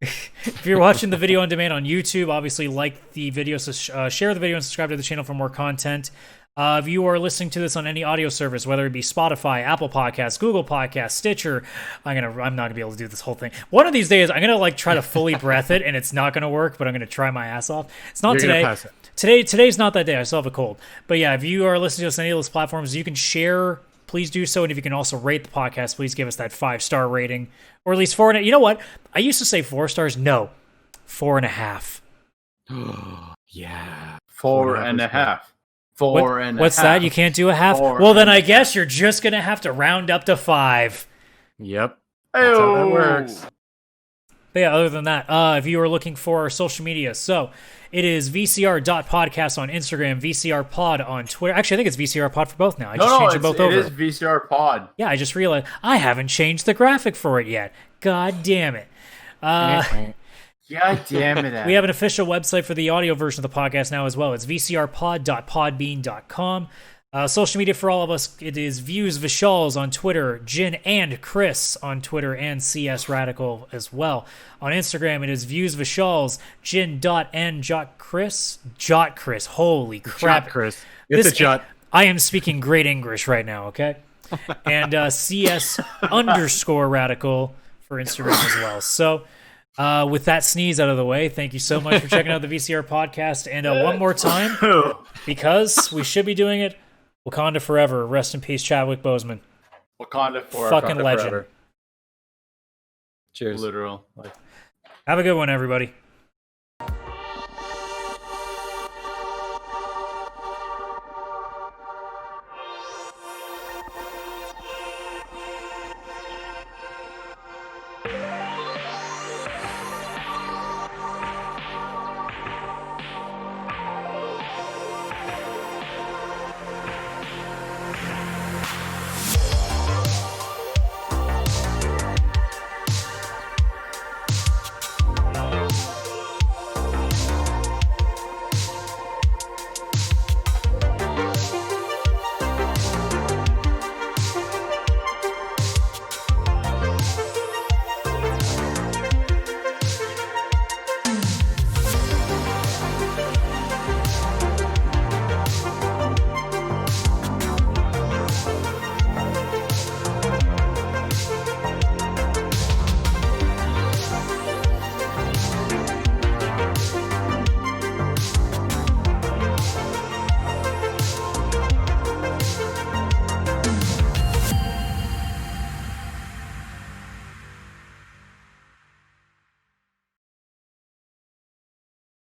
If you're watching the video on demand on YouTube, obviously like the video, share the video, and subscribe to the channel for more content. If you are listening to this on any audio service, whether it be Spotify, Apple Podcasts, Google Podcasts, Stitcher, I'm not gonna be able to do this whole thing. One of these days, I'm gonna like try to fully breath it, and it's not gonna work. But I'm gonna try my ass off. It's not You're gonna today. pass it. Today's not that day. I still have a cold. But yeah, if you are listening to us on any of those platforms, you can share. Please do so, and if you can also rate the podcast, please give us that 5-star rating, or at least 4. You know what? I used to say 4 stars. No, 4.5. Yeah. 4.5. 4.5. What's that? You can't do a half? 4 Well, then I and a guess you're just going to have to round up to 5. Yep. That's how that Ayo. works. But yeah, other than that, if you are looking for our social media, so it is VCR.podcast on Instagram, VCR Pod on Twitter. Actually, I think it's VCR Pod for both now. I just changed them both over. It is VCR Pod. Yeah, I just realized I haven't changed the graphic for it yet. God damn it. God damn it. We have an official website for the audio version of the podcast now as well. It's vcrpod.podbean.com. Social media for all of us, it is Views Vishals on Twitter, Jin and Chris on Twitter, and CS as well. On Instagram, it is Views Vishals, Jin.n.Chris. Holy crap. Jot, Chris. It's a jot. I am speaking great English right now, okay? And CS_radical for Instagram as well. So, with that sneeze out of the way, thank you so much for checking out the VCR podcast. And one more time, because we should be doing it, Wakanda forever. Rest in peace, Chadwick Boseman. Wakanda forever. Fucking legend. Forever. Cheers. Literal. Have a good one, everybody.